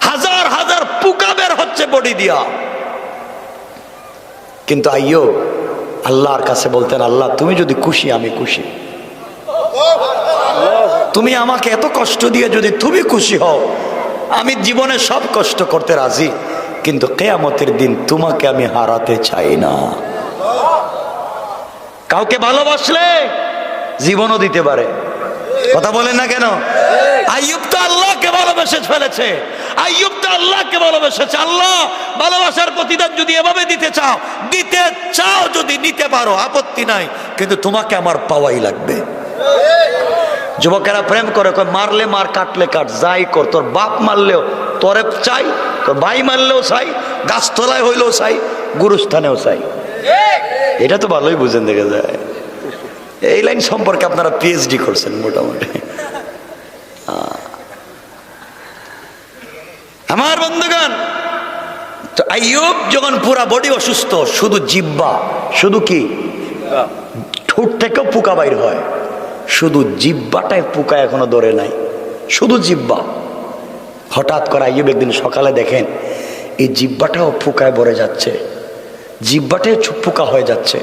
S1: হাজার হাজার পোকা বের হচ্ছে বডি দিয়া। কিন্তু আইয়ুব আল্লাহর কাছে বলতেন, আল্লাহ তুমি যদি খুশি আমি খুশি, তুমি আমাকে এত কষ্ট দিয়ে যদি তুমি খুশি হও, আমি জীবনে সব কষ্ট করতে রাজি, কিন্তু কিয়ামতের দিন তোমাকে আমি হারাতে চাই না। কাউকে ভালোবাসলে জীবনও দিতে পারে, কথা বলেন না কেন? আইয়ুব তো আল্লাহকে ভালোবেসে ফেলেছে, আইয়ুব তো আল্লাহকে ভালোবেসেছে। আল্লাহ ভালোবাসার প্রতিদান যদি এভাবে দিতে চাও, যদি নিতে পারো আপত্তি নাই, কিন্তু তোমাকে আমার পাওয়াই লাগবে। যুবকেরা প্রেম করে, মারলে মার, কাটলে কাট, যাই কর, তোর বাপ মারলেও তোরে চাই, তোর ভাই মারলেও চাই, গাছতলায় হইলেও চাই, গুরুস্থানেও চাই। এটা তো ভালোই বুঝেন, দেখা যায়। এই লাইন সম্পর্কে আপনারা পিএইচডি করছেন মোটামুটি। আমার বন্ধুগণ, তো আইয়ুব যখন পুরা বডি অসুস্থ, শুধু জিহ্বা, শুধু কি ঠোঁট থেকেও পোকা বাইর হয়, শুধু জিহ্বাটায় পোকা এখনো ধরে নাই, শুধু জিহ্বা। হঠাৎ করে আইয়ুব একদিন সকালে দেখেন এই জিহ্বাটাও পোকায় ভরে যাচ্ছে, জিহ্বাটাও পোকা হয়ে যাচ্ছে।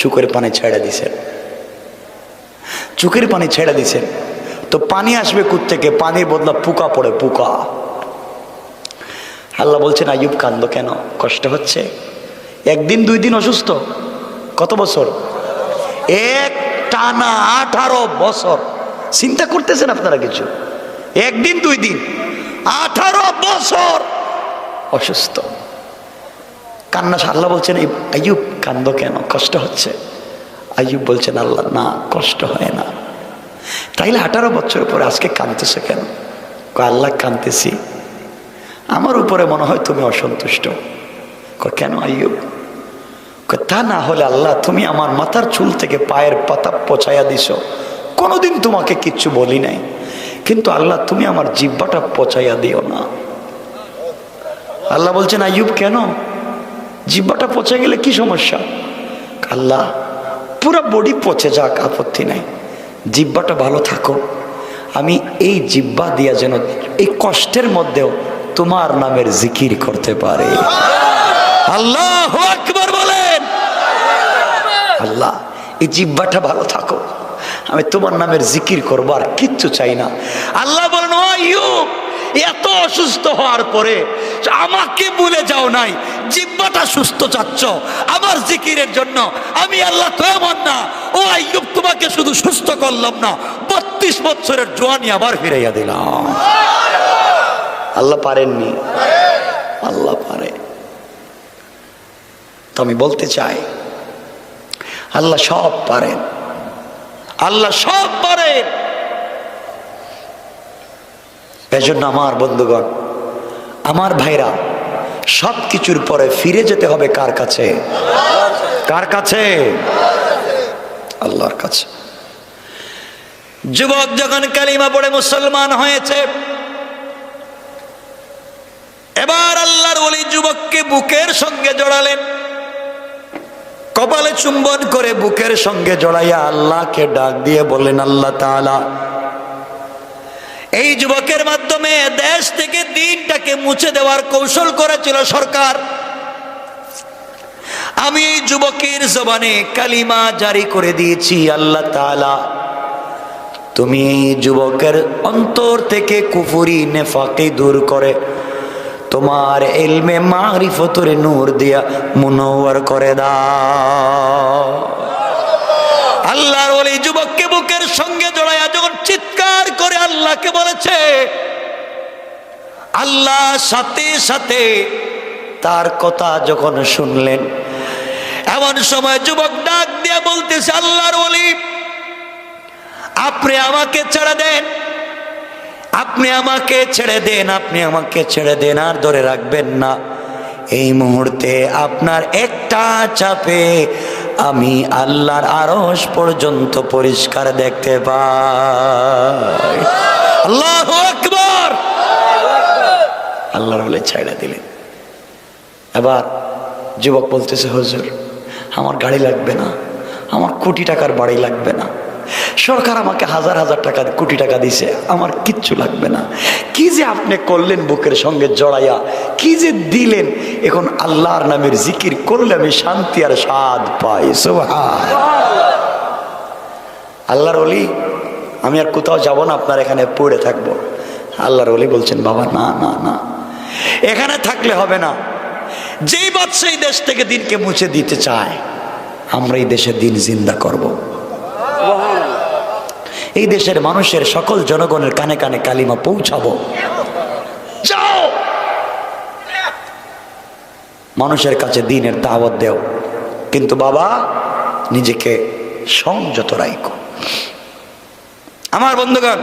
S1: চোখের পানি ছেড়ে দিছেন, চোখের পানি ছেড়ে দিছেন, তো পানি আসবে কোত্থেকে? পানির বদলা পোকা পড়ে, পোকা। আল্লাহ বলছেন, আইয়ুব কান্দো কেন? কষ্ট হচ্ছে? 1 দিন 2 দিন অসুস্থ, কত বছর? এক টানা 18 বছর। চিন্তা করতেছেন আপনারা কিছু? 1 দিন 2 দিন, 18 বছর অসুস্থ, কান্না। আল্লাহ বলছেন, আইয়ুব কান্দো কেন? কষ্ট হচ্ছে? আইয়ুব বলছেন, আল্লাহ না, কষ্ট হয় না। তাইলে 18 বছর পরে আজকে কাঁদতেছে কেন? আল্লাহ কাঁদতেছি, আমার উপরে মনে হয় তুমি অসন্তুষ্ট। কেন আইয়ুব? তা না হলে আল্লাহ তুমি আমার মাথার চুল থেকে পায়ের পাতা পচাইয়া দিছ, কোনোদিন তোমাকে কিচ্ছু বলি নাই, কিন্তু আল্লাহ তুমি আমার জিহ্বাটা পচাইয়া দিও না। আল্লাহ বলছেন, আইয়ুব কেন? জিহ্বাটা পচে গেলে কি সমস্যা? আল্লাহ পুরো বডি পচে যাক, আপত্তি নাই, জিহ্বাটা ভালো থাকো, আমি এই জিহ্বা দিয়া যেন এই কষ্টের মধ্যেও তোমার নামের জিকির করতে পারে। আল্লাহু আকবার বলেন। আল্লাহ এই জিহ্বাটা ভালো থাকো, আমি তোমার নামের জিকির করবো, আর কিচ্ছু চাই না। আল্লাহ বলেন, ও আইয়ুব, এত অসুস্থ হওয়ার পরে আমাকে ভুলে যাও নাই, জিহ্বাটা সুস্থ চাচ্ছ আমার জিকিরের জন্য, আমি আল্লাহ তো এমন না। ও আইয়ুব, তোমাকে শুধু সুস্থ করলাম না, 32 বছরের জোয়ানি আবার ফিরাইয়া দিলাম। আল্লাহ পারেননি? আল্লাহ পারে। তো আমি বলতে চাই, আল্লাহ সব পারেন, আল্লাহ সব পারেন। এজন্য আমার বন্ধুগণ, আমার ভাইরা, সব কিছুর পরে ফিরে যেতে হবে কার কাছে? কার কাছে? আল্লাহর কাছে। যুবক যখন কালিমা পড়ে মুসলমান হয়েছে, এবার আল্লাহর ওলি যুবককে বুকের সঙ্গে জড়ালেন, কপালে চুম্বন করে বুকের সঙ্গে জড়াইয়া আল্লাহকে ডাক দিয়ে বললেন, আল্লাহ তাআলা, এই যুবকের মাধ্যমে দেশ থেকে দিনটাকে মুছে দেওয়ার কৌশল করেছিল সরকার। আমি এই যুবকের জবানে কালিমা জারি করে দিয়েছি। আল্লাহ তাআলা, তুমি এই যুবকের অন্তর থেকে কুফরি নেফাকি দূর করে তোমার ইলমে মারিফতের নূর দিয়া মুনওয়ার করে দাও। আল্লাহর ওলি যুবককে বুকের সঙ্গে জড়াইয়া যখন চিৎকার করে আল্লাহকে বলেছে, আল্লাহ সাথে সাথে তার কথা যখন শুনলেন, এমন সময় যুবক ডাক দিয়ে বলতেছে, আল্লাহর ওলি, আপনি আমাকে ছেড়ে দেন, আপনি আমাকে ছেড়ে দেন, আপনি আমাকে ছেড়ে দেন, আর ধরে রাখবেন না। এই মুহূর্তে আপনার একটা চাপে আমি আল্লাহর আরশ পর্যন্ত পরিষ্কার দেখতে পাই। আল্লাহু আকবার। আল্লাহর বলে ছেড়ে দিলেন। এবার যুবক বলতেছে, হুজুর, আমার গাড়ি লাগবে না, আমার কোটি টাকার বাড়ি লাগবে না, সরকার আমাকে হাজার হাজার টাকা কোটি টাকা দিছে, আমার কিচ্ছু লাগবে না। কি যে আপনি করলেন বুকের সঙ্গে জড়াইয়া, কি যে দিলেন, এখন আল্লাহর নামের জিকির করলে আমি শান্তি আর স্বাদ পাই। সুবহানাল্লাহ। আল্লাহর ওলি, আমি আর কোথাও যাব না, আপনার এখানে পড়ে থাকবো। আল্লাহর ওলি বলছেন, বাবা না না না, এখানে থাকলে হবে না। যেই বাদশা এই দেশ থেকে দিনকে মুছে দিতে চায়, আমরা এই দেশে দিন জিন্দা করব। এই দেশের মানুষের সকল জনগণের কানে কানে কালিমা পৌঁছাবো। যাও মানুষের কাছে দিনের দাওয়াত দেও, কিন্তু বাবা নিজেকে সংযত রাখো। আমার বন্ধুগণ,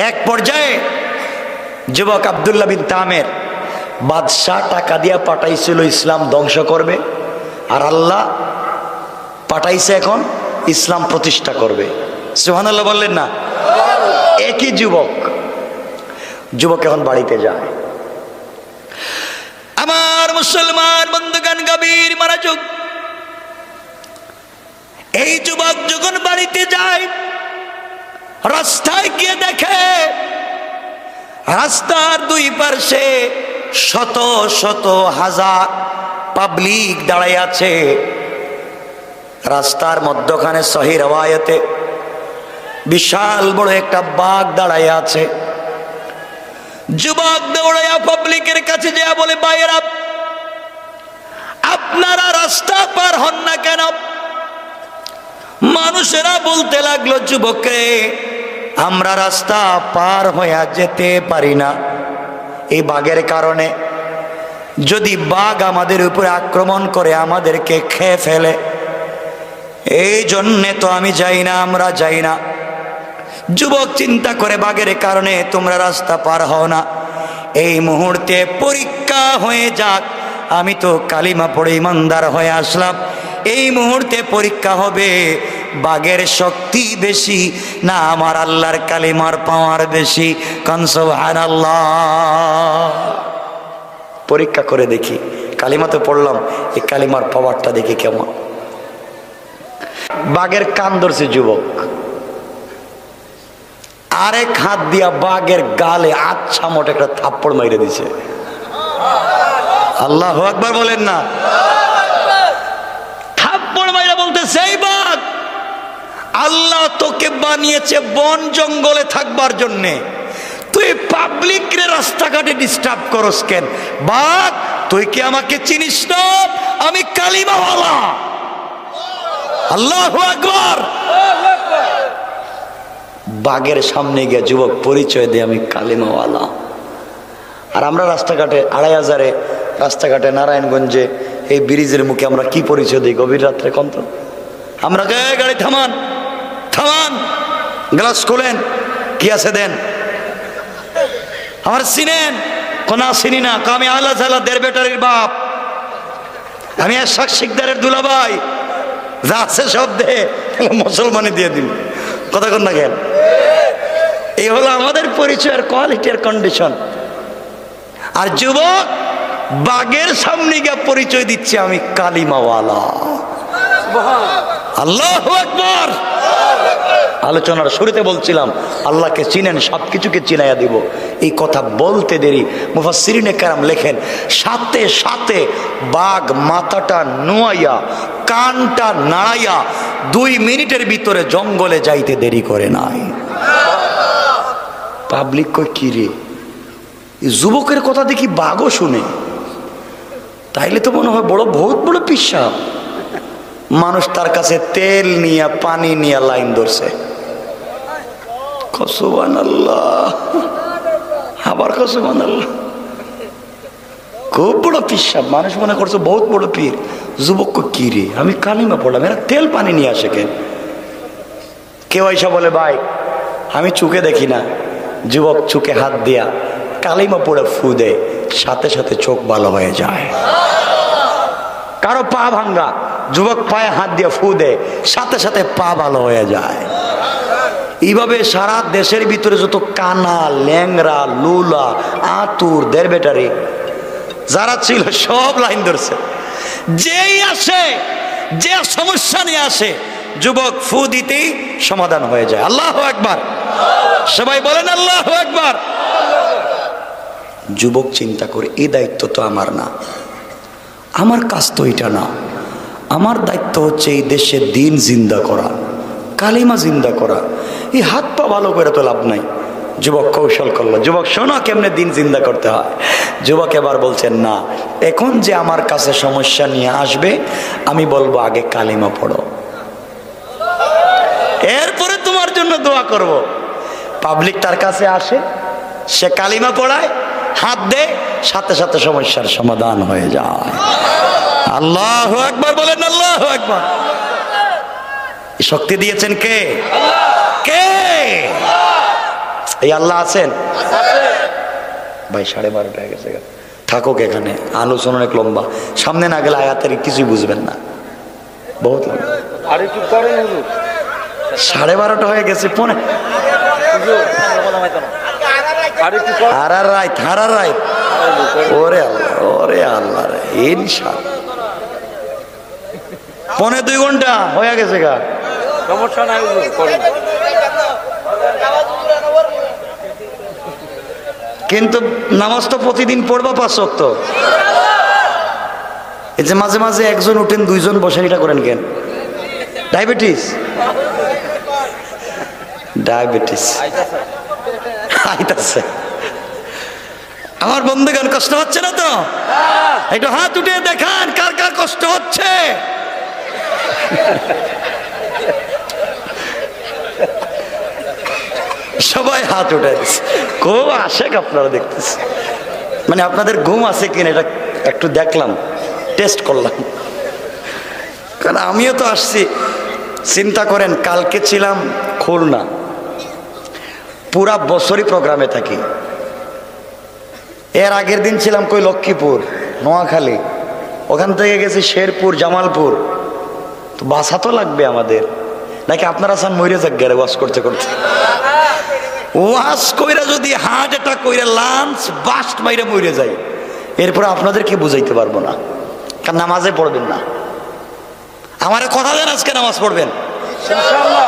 S1: এক পর্যায়ে যুবক আব্দুল্লাহ বিন তামের বাদশাহ টাকা দিয়া পাঠাইছিল ইসলাম ধ্বংস করবে, আর আল্লাহ পাঠাইছে এখন ইসলাম প্রতিষ্ঠা করবে। সুবহানাল্লাহ বললেন না? একই যুবক এখন বাড়িতে যায়। আমার মুসলমান বন্ধুগণ, গভীর মনোযোগ। এই যুবক যখন বাড়িতে যায়, রাস্তায় গিয়ে দেখে রাস্তার দুই পাশে শত শত হাজার পাবলিক দাঁড়ায় আছে। রাস্তার মধ্যখানে সহিহ রওয়ায়াতে বিশাল বড় একটা বাঘ দাঁড়ায় আছে। যুবক দৌড়াইয়া পাবলিকের কাছে যা বলে, ভাইয়েরা, আপনারা রাস্তা পার হন না কেন? মানুষেরা বলতে লাগলো, যুবককে, আমরা রাস্তা পার হইয়া যেতে পারি না এই বাঘের কারণে। যদি বাঘ আমাদের উপরে আক্রমণ করে আমাদেরকে খেয়ে ফেলে, এই জন্যে তো আমি যাই না, আমরা যাই না। যুবক চিন্তা করে, বাঘের কারণে তোমরা রাস্তা পার হও না, এই মুহূর্তে পরীক্ষা হয়ে যাক। আমি তো কালিমা পড়ে ইমানদার হয়ে আসলাম, এই মুহূর্তে পরীক্ষা হবে বাঘের শক্তি বেশি না আমার আল্লাহর কালিমার পাওয়ার বেশি। কান সুবহানাল্লাহ। পরীক্ষা করে দেখি, কালিমা তো পড়লাম, এই কালিমার পাওয়ারটা দেখি কেমন। বাঘের কান ধরছে যুবক, আরেক হাত দিয়া বাঘের গালে আচ্ছা মোট একটা থাপ্পড় মাইরে দিছে। আল্লাহু আকবার বলেন না? থাপ্পড় মাইরা বলতে, সেই বাঘ, আল্লাহ তোকে বানিয়েছে বন জঙ্গলে থাকবার জন্যে, তুই পাবলিক রে রাস্তাঘাটে ডিস্টার্ব করস কেন? বাঘ, তুই কি আমাকে চিনিস না? আমি কালিমাওয়ালা। আল্লাহু আকবার। বাঘের সামনে গিয়ে যুবক পরিচয় দেয়, আমি কালিমাওয়ালা। আর আমরা রাস্তাঘাটে 2500-এ রাস্তাঘাটে নারায়ণগঞ্জে এই ব্রিজের মুখে আমরা কি পরিচয় দিই গভীর রাত্রে? কন্ত আমরা গাড়ি থামান, থামান, গ্লাস খুলেন, কি আছে দেন, আমার চিনেন, কোনা চিনি না, আমি আলা জালা দের বেটারির বাপ, আমি এরশাদ শিকদারের দুলাভাই, যা আছে সব দে, মুসলমানে দিয়ে দিন, কথা কন না কেন? এই হলো আমাদের পরিচয়ের কোয়ালিটি আর কন্ডিশন। আর যুবক বাগের সামনে গিয়ে পরিচয় দিচ্ছে আমি কালিমাওয়ালা। আল্লাহু আকবার। আলোচনার শুরুতে বলছিলাম আল্লাহকে চিনেন, সবকিছুকে চিনাইয়া দিব। এই কথা বলতে দেরি মুফাসসিরিনে কেরাম লেখেন, সাথে সাথে বাঘ মাথাটা নোয়াইয়া কানটা নাড়াইয়া 2 মিনিটের ভিতরে জঙ্গলে যাইতে দেরি করে নাই। পাবলিক কই কি রে, যুবকের কথা দেখি বাঘও শুনে, তাইলে তো মনে হয় বড় বহুত বড় পিসাব। মানুষ তার কাছে তেল নিয়ে পানি নিয়ে লাইন ধরছে। সুবহানাল্লাহ, আবার সুবহানাল্লাহ। খুব বড় পিসাব, মানুষ মনে করছে বহুত বড় পীর। যুবক কি রে, আমি কালিমা পড়লাম, এরা তেল পানি নিয়ে আসে কেন? কেউ এসে বলে ভাই আমি চোখে দেখি না। যুবক চোখে হাত দিয়া কালিমা পড়ে ফু দেয়, সাথে সাথে চোখ ভালো হয়ে যায়। কারো পা ভাঙ্গা, যুবক পায়ে হাত দিয়ে ফু দেয়, সাথে সাথে পা ভালো হয়ে যায়। এইভাবে সারা দেশের ভিতরে যত কানা ল্যাংরা লুলা আতুর দের বেটারি যারা ছিল সব লাইন ধরছে। যেই আসে, যে সমস্যা নিয়ে আসে, যুবক ফু দিতেই সমাধান হয়ে যায়। আল্লাহু আকবার, সবাই বলেন আল্লাহু আকবার। যুবক চিন্তা করে এই দায়িত্ব তো আমার না, আমার কাজ তো এটা না। আমার দায়িত্ব হচ্ছে এই দেশে দিন জিন্দা করা, কালিমা জিন্দা করা। এই হাত পা ভালো করে তো লাভ নাই। যুবক কৌশল করলো, যুবক শোনো কেমনে দিন জিন্দা করতে হয়। যুবক এবার বলছেন না, এখন যে আমার কাছে সমস্যা নিয়ে আসবে আমি বলবো আগে কালিমা পড়ো, এরপরে তোমার জন্য দোয়া করব। পাবলিক তার কাছে আসে, সে কালিমা পড়ায়, হাত দেয়, সাথে সাথে সমস্যার সমাধান হয়ে যায়। আল্লাহু আকবার বলেন, আল্লাহু আকবার। শক্তি দিয়েছেন কে? কে? এই আল্লাহ আছেন ভাই। 12:30 হয়ে গেছে, থাকুক এখানে, আলোচনা অনেক লম্বা, সামনে না গেলে আয়াতের কিছুই বুঝবেন না, বহুত লম্বা। 12:30 হয়ে গেছে, পনে ওরে আল্লাহ, ওরে আল্লাহ রে, ইনশাআল্লাহ 1.5 ঘন্টা হয়ে গেছে গা, সমস্যা নাই। কিন্তু নামাজ তো প্রতিদিন পড়বা 5 ওয়াক্ত। এই যে মাঝে মাঝে একজন উঠেন 2 জন বসেন, এটা করেন কেন? ডায়াবেটিস, ডায়াবেটিস আইতাছে। আমার বন্ধুগণ কষ্ট হচ্ছে না তো? একটু হাত উঠে দেখান কার কার কষ্ট হচ্ছে। সবাই হাত উঠে দিচ্ছে। খুব আশেক আপনারা দেখতেছে, মানে আপনাদের ঘুম আছে কিনা এটা একটু দেখলাম, টেস্ট করলাম। কারণ আমিও তো আসছি। চিন্তা করেন, কালকে ছিলাম খুলনা, পুরা বছরই প্রোগ্রামে থাকি। এর আগের দিন ছিলাম কই লক্ষ্মীপুর, নোয়াখালী, ওখান থেকে গেছি শেরপুর, জামালপুর। তো বাসা তো লাগবে আমাদের, নাকি আপনারা চান মরে যাক গেলে ওয়াশ করতে করতে? ওয়াশ কইরা যদি হার্ট অ্যাটাক কইরা লাঞ্চ বাস্ট মাইরা মরে যায়, এরপরে আপনাদেরকে বুঝাইতে পারবো না, কারণ নামাজে পড়বেন না। আমারে কথা দেন আজকে নামাজ পড়বেন ইনশাআল্লাহ।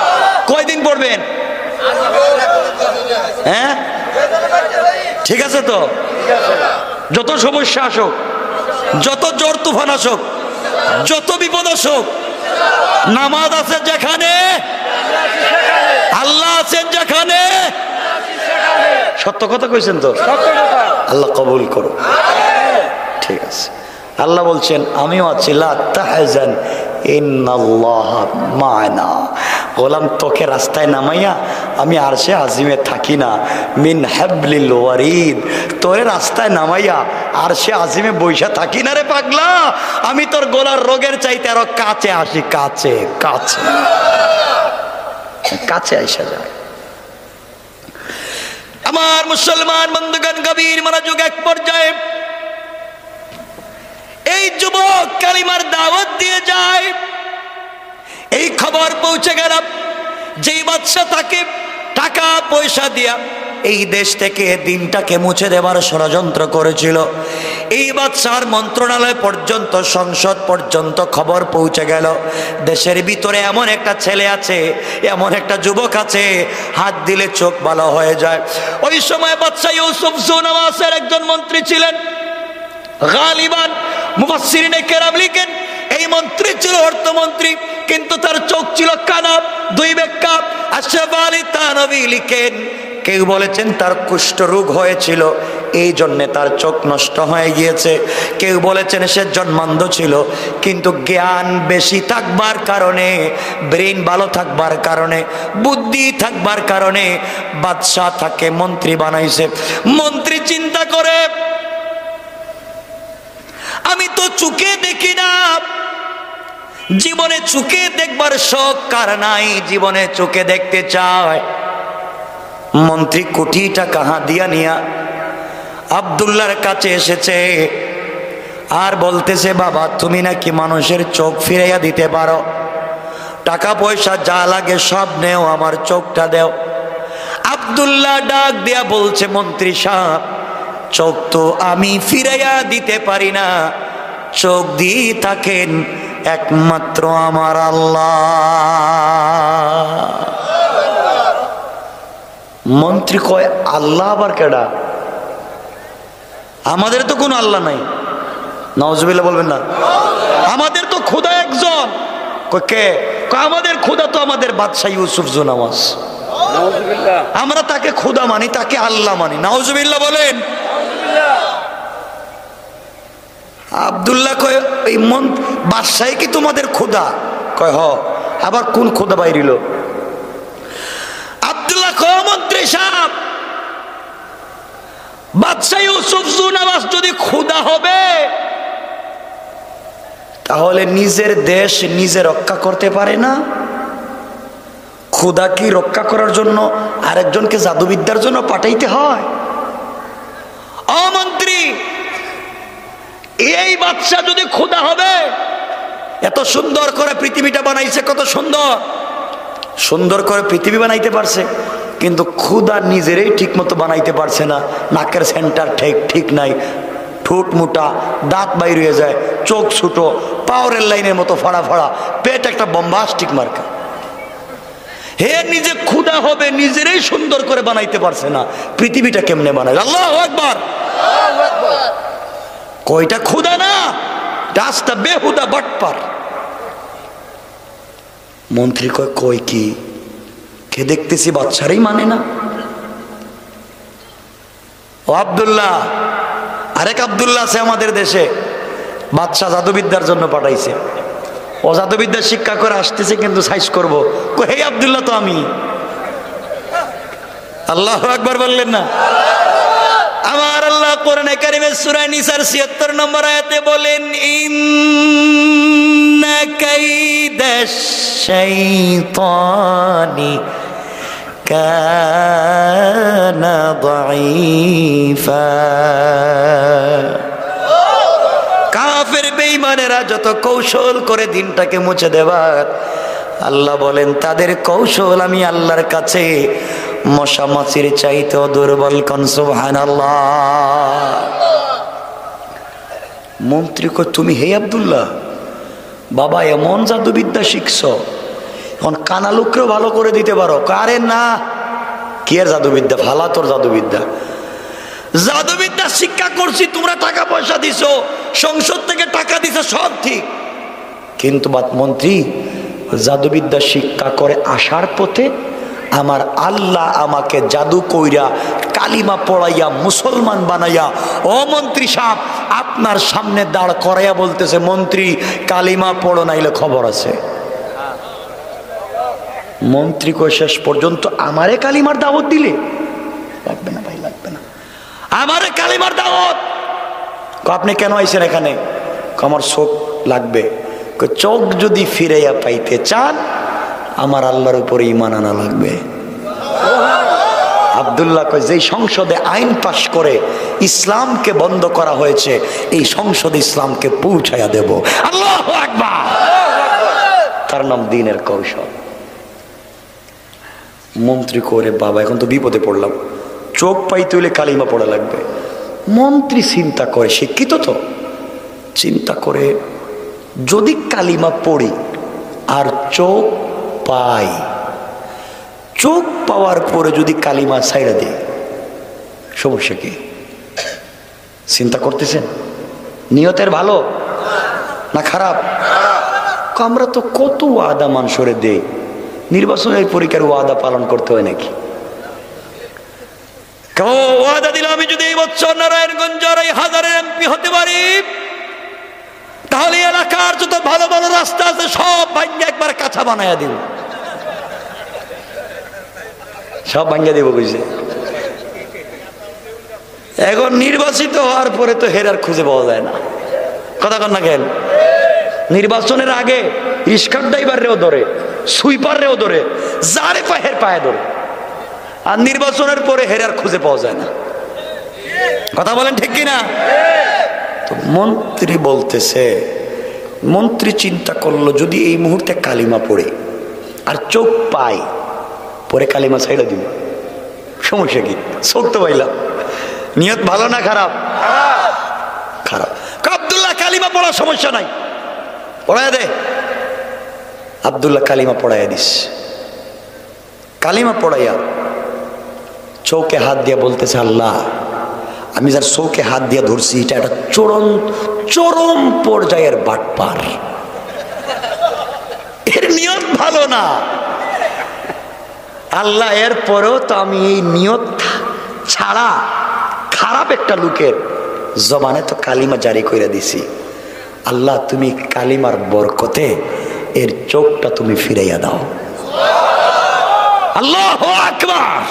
S1: কয়দিন পড়বেন? হ্যাঁ ঠিক আছে তো? যত সমস্যা আসুক, যত জ্বর তুফান আসুক, যত বিপদ আসুক, নামাজ আছে যেখানে, আল্লাহ আছেন যেখানে। সত্য কথা কইছেন তো? আল্লাহ কবুল করো। ঠিক আছে, আল্লাহ বলছেন আমিও আছি, লা তাহজান ইন্নাল্লাহ মা'না। গোলাম তোকে রাস্তায় নামাইয়া আমি আরশে আজিমে থাকি না, মিন হাবলিল ওয়ারিদ, তোরে রাস্তায় নামাইয়া আরশে আজিমে বইসা থাকি না রে পাগলা। আমি তোর গলার রোগের চাইতে আরো কাছে আসি, কাছে কাছে কাছে আইসা যায়। আমার মুসলমান বন্ধুগণ, গভীর মনোযোগ। এক পর্যায়ে এই যুবক কালিমার দাওয়াত দিয়ে যায়। এই খবর পৌঁছে গেল, যেই বাদশা তাকে টাকা পয়সা দিয়া এই দেশ থেকে দিনটাকে মুছে দেবার ষড়যন্ত্র করেছিল, এই বাদশার মন্ত্রণালয় পর্যন্ত, সংসদ পর্যন্ত খবর পৌঁছে গেল। দেশের ভিতরে এমন একটা ছেলে আছে, এমন একটা যুবক আছে, হাত দিলে চোখ ভালো হয়ে যায়। ওই সময় বাদশা ইউসুফ জু নওয়াসের একজন মন্ত্রী ছিলেন। গালিবান মুফাসসিরিনে কেরাম লিখেন, এই মন্ত্রী ছিল অর্থমন্ত্রী, কিন্তু তার চোখ ছিল কানা, দুই বেক্কা। আশরাফ আলী থানভী লিখেন, কেউ বলেছেন তার কুষ্ঠ রোগ হয়েছিল, এই জন্যে তার চোখ নষ্ট হয়ে গিয়েছে। কেউ বলেছেন সে জন্মান্ধ ছিল, কিন্তু জ্ঞান বেশি থাকবার কারণে, ব্রেন ভালো থাকবার কারণে, বুদ্ধি থাকবার কারণে বাদশাহ তাকে মন্ত্রী বানাইছে। মন্ত্রী চিন্তা করে, আমি তো চোখে দেখি না, জীবনে চোখে দেখবার শখ কার নাই, জীবনে চোখে দেখতে চায়। মন্ত্রী কোটি টাকা হাদিয়া নিয়া আব্দুল্লাহর কাছে এসেছে, আর বলতেছে, বাবা তুমি নাকি মানুষের চোখ ফিরাইয়া দিতে পারো, টাকা পয়সা যা লাগে সব নেও, আমার চোখটা দেও। আব্দুল্লাহ ডাক দিয়া বলছে, মন্ত্রী সাহেব, চোখ তো আমি ফিরাইয়া দিতে পারি না, চোখ দিয়ে থাকেন একমাত্র আমার আল্লাহ। মন্ত্রী কয়, আল্লাহ আবার কেডা? আমাদের তো কোনো আল্লাহ নাই। নাউজুবিল্লাহ বলবেন না? আমাদের তো খোদা একজন। কয় কে? কয় আমাদের খোদা তো আমাদের বাদশা ইউসুফ জু নওয়াস। আমরা তাকে খোদা মানি, তাকে আল্লাহ মানি। নাউজুবিল্লাহ বলেন। আব্দুল্লাহ কয়, এই বাদশাই কি তোমাদের খোদা? কয় হ। আবার কোন খোদা বাইরিল? আব্দুল্লাহ কয়, মন্ত্রী সাহেব, বাদশা ইউসুফ জু নওয়াস যদি খোদা হবে, তাহলে নিজের দেশ নিজে রক্ষা করতে পারে না? খোদা কি রক্ষা করার জন্য আরেকজনকে জাদুবিদ্যার জন্য পাঠাইতে হয়? ও মন্ত্রী, এই বাদশা যদি খোদা হবে, এত সুন্দর করে পৃথিবীটা বানাইছে, কত সুন্দর সুন্দর করে পৃথিবী বানাইতে পারছে, কিন্তু খোদা নিজেরই ঠিক মতো বানাইতে পারছে না। নাকের সেন্টার ঠিক নাই, ঠোঁট মোটা, দাঁত বাইর হয়ে যায়, চোখ ছোটো, পাওয়ারের লাইনের মতো ফাড়া ফাড়া, পেট একটা বম্বাস্টিক মার্কা। হে নিজে খোদা হবে, নিজেরই সুন্দর করে বানাইতে পারছে না, পৃথিবীটা কেমনে বানায়? আল্লাহু আকবার। কয়টা খোদা না, রাস্তা বেহুদা বাটপার। মন্ত্রী কয়, কই কি? কে দেখতেছি বাদশারই মানে না। ও আব্দুল্লাহ, আরেক আব্দুল্লাহ আছে আমাদের দেশে, বাদশা জাদুবিদ্যার জন্য পাঠাইছে। ও জাদুবিদ্যা শিক্ষা করে আসতেছে, কিন্তু সাইজ করবো। হে আব্দুল্লাহ তো আমি। আল্লাহু আকবার বললেন না? আমার আল্লাহ কোরআনে কারিমে সূরা নিসার ৭৬ নম্বর আয়াতে বলেন, ইন্না কাইদাশ শাইতানি কানা দাঈফা। কাফের বেঈমানেরা যত কৌশল করে দিনটাকে মুছে দেবার, আল্লাহ বলেন তাদের কৌশল আমি আল্লাহর কাছে মশা মাছির চাইতেও দুর্বল। কোন সুবহানাল্লাহ। মন্ত্রী কয়, তুমি হে আব্দুল্লাহ, বাবা এমন জাদুবিদ্যা শিখছ, এখন কানা লোককেও ভালো করে দিতে পারো? আরে না, কি আর জাদুবিদ্যা, ভালা তোর জাদুবিদ্যা। জাদুবিদ্যা শিক্ষা করছি, তোমরা টাকা পয়সা দিছো, সংসদ থেকে টাকা দিছো, সব ঠিক, কিন্তু মন্ত্রী জাদুবিদ্যা শিক্ষা করে আসার পথে আমার আল্লাহ আমাকে জাদু কইরা কালিমা পড়াইয়া মুসলমান বানাইয়া, ও মন্ত্রী সাহেব আপনার সামনে দাঁড় করাইয়া বলতেছে, মন্ত্রী কালিমা পড়ো নাইলে খবর আছে। মন্ত্রী কই, শেষ পর্যন্ত আমারে কালিমার দাওয়াত দিলে? লাগবে না ভাই, লাগবে না, আমারে কালিমার দাওয়াত। আপনি কেন আইছেন এখানে? আমার চোখ লাগবে। চোখ যদি ফিরাইয়া পাইতে চান, আমার আল্লাহর উপরে ঈমান আনা লাগবে। আব্দুল্লাহ কয় যেই সংসদে আইন পাশ করে ইসলামকে বন্ধ করা হয়েছে, এই সংসদে ইসলামকে পৌঁছায়া দেব। আল্লাহু আকবার। তার নাম দ্বীনের কৌশল। মন্ত্রী করে বাবা এখন তো বিপদে পড়লাম, চোখ পাইতে হইলে কালিমা পড়া লাগবে। মন্ত্রী চিন্তা করে, শিক্ষিত তো, চিন্তা করে যদি কালিমা পড়ি আর চোখ পাই, চোখ পাওয়ার পরে যদি কালিমা ছাইড়া দিই, সমস্যা কি? চিন্তা করতেছেন নিয়তের ভালো না খারাপ? আমরা তো কত ওয়াদা মানুষরে দেই, নির্বাচনের পরীক্ষার ওয়াদা পালন করতে হয় নাকি? ওয়াদা দিল আমি যদি এই বছর নারায়ণগঞ্জের এই 1000 এমপি হতে পারি, তাহলে এলাকার যত ভালো ভালো রাস্তা আছে সব ভাঙ্গা একবার কাঁচা বানাইয়া দিব। সব ভাঙ্গা দিব বুঝছে। এখন নির্বাচিত হওয়ার পরে তো হেরার খুঁজে পাওয়া যায় না। কথা কন না কেন? নির্বাচনের আগে রিস্কার ড্রাইভাররেও ধরে, সুইপাররেও ধরে, যারে পায়ের পায়ে ধরে, আর নির্বাচনের পরে হেরার খুঁজে পাওয়া যায় না। কথা বলেন ঠিক কিনা? তো মন্ত্রী বলতেছে, মন্ত্রী চিন্তা করলো যদি এই মুহূর্তে কালিমা পড়ে আর চোখ পাই, পরে কালিমা ছাইড়া দিব, সমস্যা কি? চোখ তো পাইলাম। নিয়ত ভালো না খারাপ? খারাপ। আব্দুল্লাহ কালিমা পড়ার সমস্যা নাই, পড়ায় দে। আব্দুল্লাহ কালিমা পড়াইয়া দিস। কালিমা পড়াইয়া চৌকে হাত দিয়া বলতেছে, আল্লাহ আমি যার চৌকে হাত দিয়া ধরছি এটা একটা চরম পর্যায়ের বাটপার, এর নিয়ত ভালো না। আল্লাহ এর পরেও তো আমি এই নিয়ত ছাড়া খারাপ একটা লোকের জবানে তো কালিমা জারি করে দিছি। আল্লাহ তুমি কালিমার বরকতে এর চোখটা তুমি ফিরাইয়া দাও। আল্লাহু আকবার।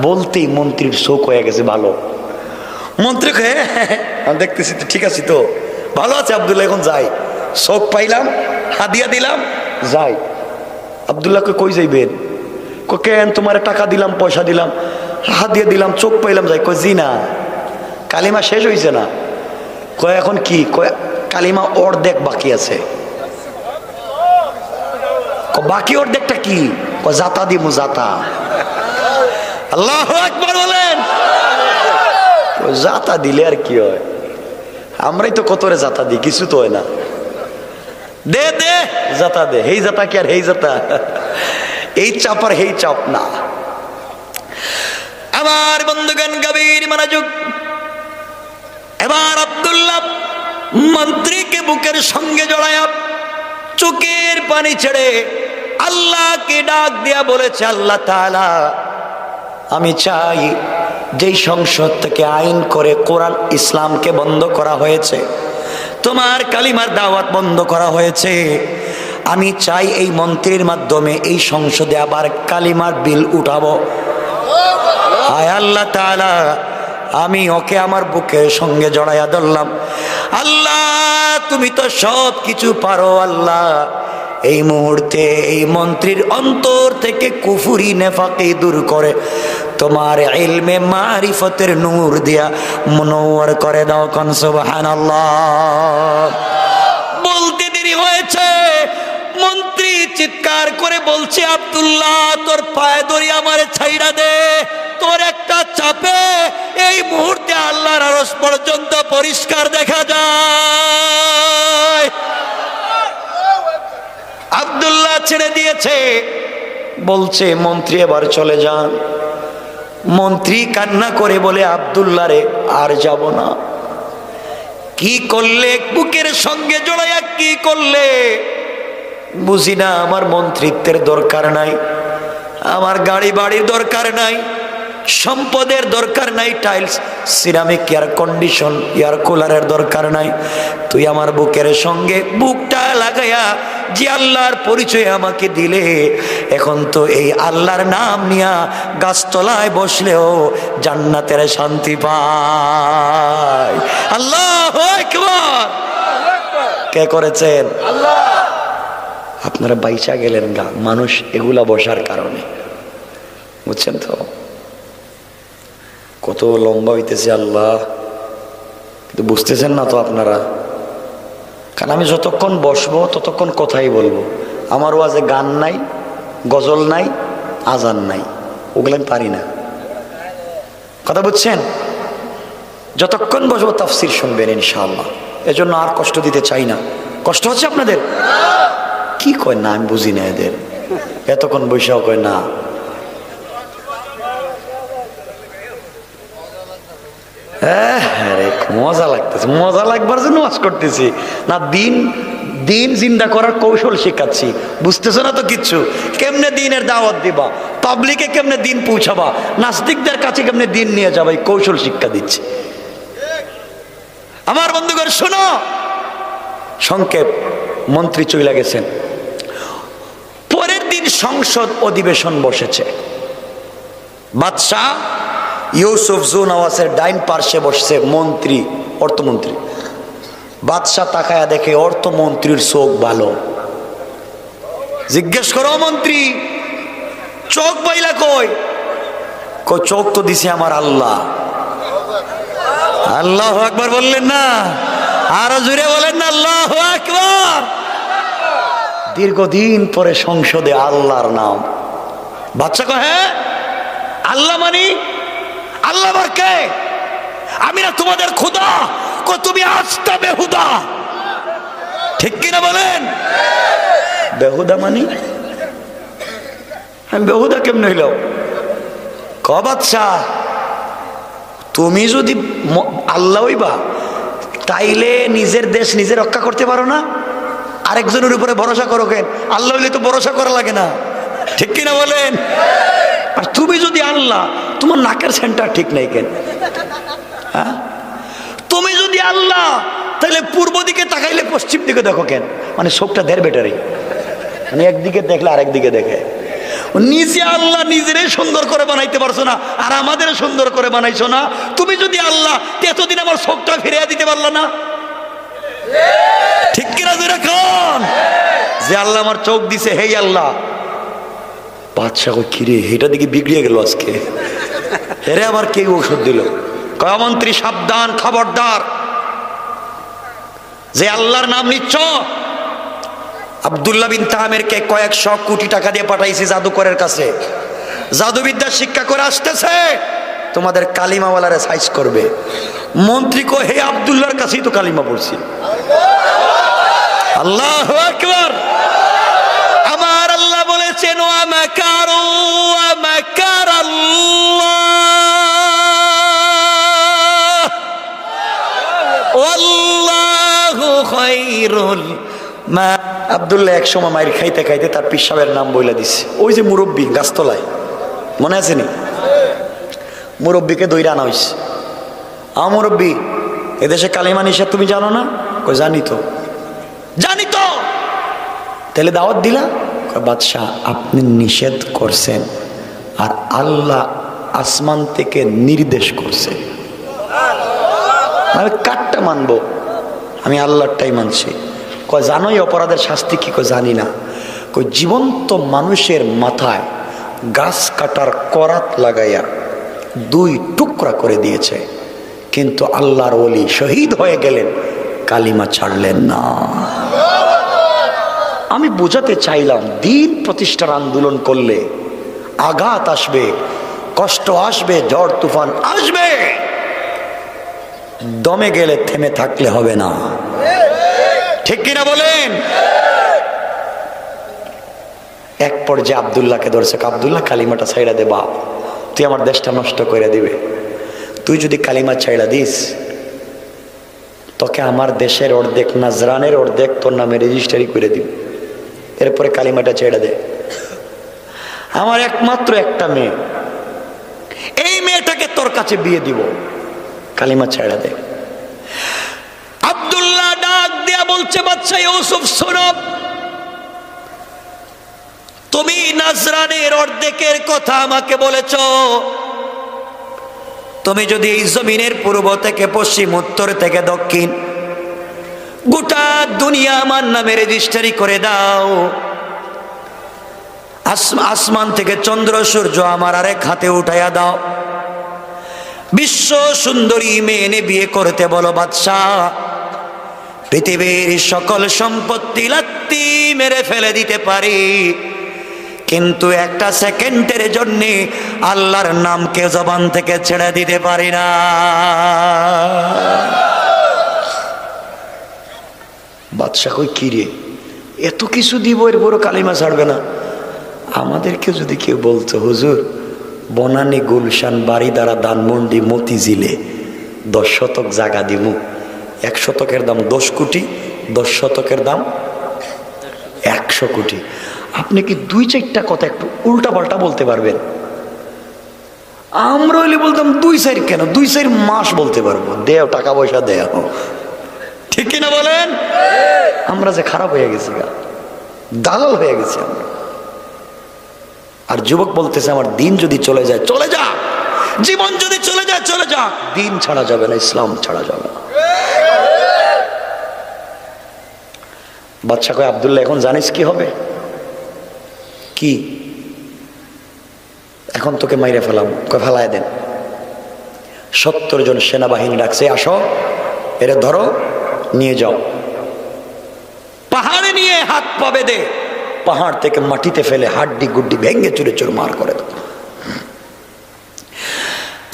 S1: বলতেই মন্ত্রীর চোখ হয়ে গেছে ভালো। মন্ত্রী আমি দেখতেছি তো ঠিক আছে, তো ভালো আছে আব্দুল্লাহ, এখন যাই। চোখ পাইলাম, হাদিয়া দিলাম, যাই। আব্দুল্লাহকে কই যাইবেন? কেন তোমার টাকা দিলাম, পয়সা দিলাম, হাদিয়া দিলাম, চোখ পাইলাম, যাই। কই জি না, কালিমা শেষ হয়েছে না। কয় এখন কি? কয় কালিমা অর্ধেক বাকি আছে। বাকি অর্ধেকটা কি? জাতা দিমু, জাতা। আল্লাহু আকবার বলেন। জাতা দিলে আর কি হয়? আমরাই তো কতরে জাতা দিই, কিছু তো হয় না। দে দে জাতা দে, হেই জাতা কি আর হেই জাতা? এই চাপ আর হেই চাপ না। আমার বন্ধুগণ গভীর মনোযোগ। এবার আব্দুল্লাহ মন্ত্রীকে বুকের সঙ্গে জড়ায়া চোখের পানি ছেড়ে আল্লাহকে ডাক দিয়া বলেছে, আল্লাহ তাআলা আমি চাই যেই সংসদ থেকে আইন করে কোরআন ইসলামকে বন্ধ করা হয়েছে, তোমার কালিমার দাওয়াত বন্ধ করা হয়েছে, আমি চাই এই মন্ত্রীর মাধ্যমে এই সংসদে আবার কালিমার বিল উঠাবো। আয় আল্লাহ তাআলা, আমি ওকে আমার বুকের সঙ্গে জড়াইয়া ধরলাম। আল্লাহ তুমি তো সব কিছু পারো। আল্লাহ এই মুহূর্তে এই মন্ত্রীর অন্তর থেকে কুফরি নেফাকি দূর করে তোমার ইলমে মারিফতের নূর দিয়া মুনওয়ার করে দাও। কোন সুবহানাল্লাহ। বলতে দেরি হয়েছে, মন্ত্রী চিৎকার করে বলছে, আব্দুল্লাহ তোর পায়ে ধরি আমারে ছাইড়া দে। তোর একটা চাপে এই মুহূর্তে আল্লাহর আরশ পর্যন্ত পরিষ্কার দেখা যায়। আব্দুল্লাহ ছেড়ে দিয়েছে, বলছে মন্ত্রী এবার চলে যান। মন্ত্রী কান্না করে বলে, আব্দুল্লাহ রে আর যাব না। কি করলে? বুকের সঙ্গে জড়াইয়া কি করলে? বুঝি না। আমার মন্ত্রিত্বের দরকার নাই, আমার গাড়ি বাড়ির দরকার নাই, সম্পদের দরকার নাই, tiles ceramic air condition air কুলারের দরকার নাই। তুই আমার বুকের সঙ্গে বুকটা লাগাইয়া যে আল্লাহর পরিচয় আমাকে দিলে, এখন তো এই আল্লাহর নাম নিয়া গাছতলায় বসলেও জান্নাতের শান্তি পায়। আল্লাহু আকবার। কে করেছেন? আল্লাহ। আপনারা বাইচা গেলেন গা মানুষ এগুলা বসার কারণে। বুঝছেন তো কত লম্বা হইতেছে আল্লাহ, কিন্তু বুঝতেছেন না তো আপনারা। কারণ আমি যতক্ষণ বসবো ততক্ষণ কথাই বলবো। আমার ওয়াজে গান নাই, গজল নাই, আজান নাই, ওগুলো আমি পারি না। কথা বুঝছেন? যতক্ষণ বসবো তাফসির শুনবেন ইনশাআল্লাহ। এজন্য আর কষ্ট দিতে চাই না। কষ্ট হচ্ছে আপনাদের? কি কয় না আমি বুঝি না এদের, এতক্ষণ বৈশাখ কয় না। মজা লাগতেছে, মজা লাগবার জন্য ওয়াজ করতেছি না, দিন দিন জিন্দা করার কৌশল শেখাচ্ছি। বুঝতেছো না তো কিচ্ছু? কেমনে দিনের দাওয়াত দিবা, পাবলিকে কেমনে দিন পৌঁছাবা, নাস্তিকদের কাছে কেমনে দিন নিয়ে যাবা, এই কৌশল শিক্ষা দিচ্ছি। আমার বন্ধুগণ শোনো, সংক্ষেপ, মন্ত্রী চলে গেছেন। পরের দিন সংসদ অধিবেশন বসেছে। বাদশাহ ইউসুফ জুনওয়াসের ডাইন পার্শ্বে বসছে মন্ত্রী, অর্থমন্ত্রী। বাদশাহ তাকায়া দেখে অর্থমন্ত্রীর চোখ ভালো। জিজ্ঞেস করো মন্ত্রী, চোখ পাইলা কই? কই চোখ তো দিছে আমার আল্লাহ। আল্লাহু আকবার বললেন না? আরো জোরে বলেন না আল্লাহু আকবার। দীর্ঘদিন পরে সংসদে আল্লাহর নাম। বাদশা কয় হ্যাঁ আল্লাহ মানি? আল্লাহ আমার কে? আমি না তোমাদের খোদা? তুমি আস্তা বেহুদা, ঠিক কিনা বলেন? বেহুদা মানি? আমি বেহুদা কেমনে হইল? ক বাদশা তুমি যদি আল্লাহ হইবা তাইলে নিজের দেশ নিজে রক্ষা করতে পারো না? আরেকজনের উপরে ভরসা করো কেন? আল্লাহ হইলে তো ভরসা করা লাগে না, ঠিক কিনা বলেন? আর তুমি যদি আল্লাহ, তোমার নাকের সেন্টার ঠিক নাই কেন? হ্যাঁ, তুমি যদি আল্লাহ তাহলে পূর্ব দিকে তাকাইলে পশ্চিম দিকে দেখো কেন? মানে চোখটা দেড় বেটারি, মানে একদিকে দেখলে আরেক দিকে দেখে। নিজে আল্লাহ নিজেরাই সুন্দর করে বানাইতে পারছো না, আর আমাদের সুন্দর করে বানাইছো না। তুমি যদি আল্লাহ, এতদিন আমার চোখটা ফিরিয়ে দিতে পারলা না, ঠিক কিনা? এখন যে আল্লাহ আমার চোখ দিছে, হেই আল্লাহ। বাদশা কই কিরে, এটা দিকে বিগড়িয়ে গেল আজকে, হেরে আবার কে ঔষধ দিল? কয় মন্ত্রী সাবধান, খবরদার, যে আল্লাহর নাম নিচ্ছ। আব্দুল্লাহ বিন তাহমেরকে কয়েকশো কোটি টাকা দিয়ে পাঠাইছে জাদুকরের কাছে, জাদুবিদ্যা শিক্ষা করে আসতেছে, তোমাদের কালিমাওয়ালারে সাইজ করবে। মন্ত্রী কো হে আব্দুল্লাহর কাছেই তো কালিমা পড়ছি। আল্লাহু আকবার। আমার আল্লাহ বলেছেন ওয়া মাকারু ওয়া মাকারাল্লাহ ওয়াল্লাহু খায়রুল মা। আব্দুল্লাহ এক সময় মায়ের খাইতে খাইতে তার পিসাবের নাম বইলা দিছে। ওই যে মুরব্বী গাছতলায়, মনে আছে নি? মুরব্বীকে দইরা আনা হয়েছে। মুরব্বী, এদেশে কালিমা নিষেধ তুমি জানো না? কই জানি তো। জানি তো, তাহলে দাওয়াত দিলা? বাদশাহ আপনি নিষেধ করছেন আর আল্লাহ আসমান থেকে নির্দেশ করছে, আমি কারটা মানবো? আমি আল্লাহরটাই মানছি। কয় জানো এই অপরাধের শাস্তি কি? কয় জানি না। কই জীবন্ত মানুষের মাথায় গাছ কাটার করাত লাগাইয়া 2 টুকরা করে দিয়েছে, কিন্তু আল্লাহর ওলি শহীদ হয়ে গেলেন, কালিমা ছাড়লেন না। আমি বোঝাতে চাইলাম দিন প্রতিষ্ঠার আন্দোলন করলে আঘাত আসবে, কষ্ট আসবে, ঝড় তুফান আসবে, দমে গেলে থেমে থাকলে হবে না, ঠিক কিনা বলেন? এক পর্যায়ে আব্দুল্লাহকে ধরছে। আব্দুল্লাহ কালিমাটা ছাইড়া দে বাপ, তুই আমার দেশটা নষ্ট করে দিবে। তুই যদি কালিমা ছাইড়া দিস, তোকে আমার দেশের অর্ধেক নাজরানের অর্ধেক তোর নামে রেজিস্ট্রি করে দিব। এরপরে কালিমাটা ছেড়ে দে। আমার একমাত্র একটা মেয়ে, এই মেয়েটাকে তোর কাছে বিয়ে দিব, কালিমা ছেড়ে দে। আব্দুল্লাহ ডাক দিয়া বলছে বাদশা ইউসুফ শোনো, তুমি নাজরানের অর্ধেকের কথা আমাকে বলেছ, তুমি যদি এই জমিনের পূর্ব থেকে পশ্চিম, উত্তর থেকে দক্ষিণ গোটা দুনিয়া আমার নামে রেজিস্ট্রি করে দাও, আসমান থেকে চন্দ্র সূর্য আমার আরেক হাতে উঠাইয়া দাও, বিশ্ব সুন্দরী মেয়ে এনে বিয়ে করতে বলো বাদশাহ, পৃথিবীর সকল সম্পত্তি লাত্তি মেরে ফেলে দিতে পারি, কিন্তু একটা সেকেন্ডের জন্য আল্লাহর নামকে জবান থেকে ছেড়ে দিতে পারি না। বাদশা কই কি রে, এত কিছু দিব এরপরও কালিমা ছাড়বে না? আমাদেরকে যদি কেউ বলতো হুজুর বনানী গুলশান বাড়িদারা ধানমন্ডি মতিঝিলে 10 শতক জায়গা দিমু, 1 শতকের দাম 10 কোটি, 10 শতকের দাম 100 কোটি, আপনি কি 2-4টা কথা একটু উল্টা পাল্টা বলতে পারবেন? আমরা হইলে বলতাম 2-4 কেন, 2-4 মাস বলতে পারবো, দেও টাকা পয়সা দেও, ঠিক কিনা বলেন? আমরা যে খারাপ হয়ে গেছি, দালাল হয়ে গেছি আমরা। আর যুবক বলতেছে আমার দিন যদি চলে যায় চলে যা, জীবন যদি চলে যায় চলে যা, দিন ছাড়া যাবে না, ইসলাম ছাড়া যাবে না। বাদশা কয় আব্দুল্লাহ এখন জানিস কি হবে? কি? এখন তোকে মাইরে ফেলাম। কয় ফেলায় দেন। 70 জন সেনাবাহিনী ডাকছে, আসো এরে ধরো নিয়ে যাও, পাহাড়ে নিয়ে হাত পা বেঁধে পাহাড় থেকে মাটিতে ফেলে হাড্ডি গুড্ডি ভেঙ্গে চুরে চুরমার করে দাও।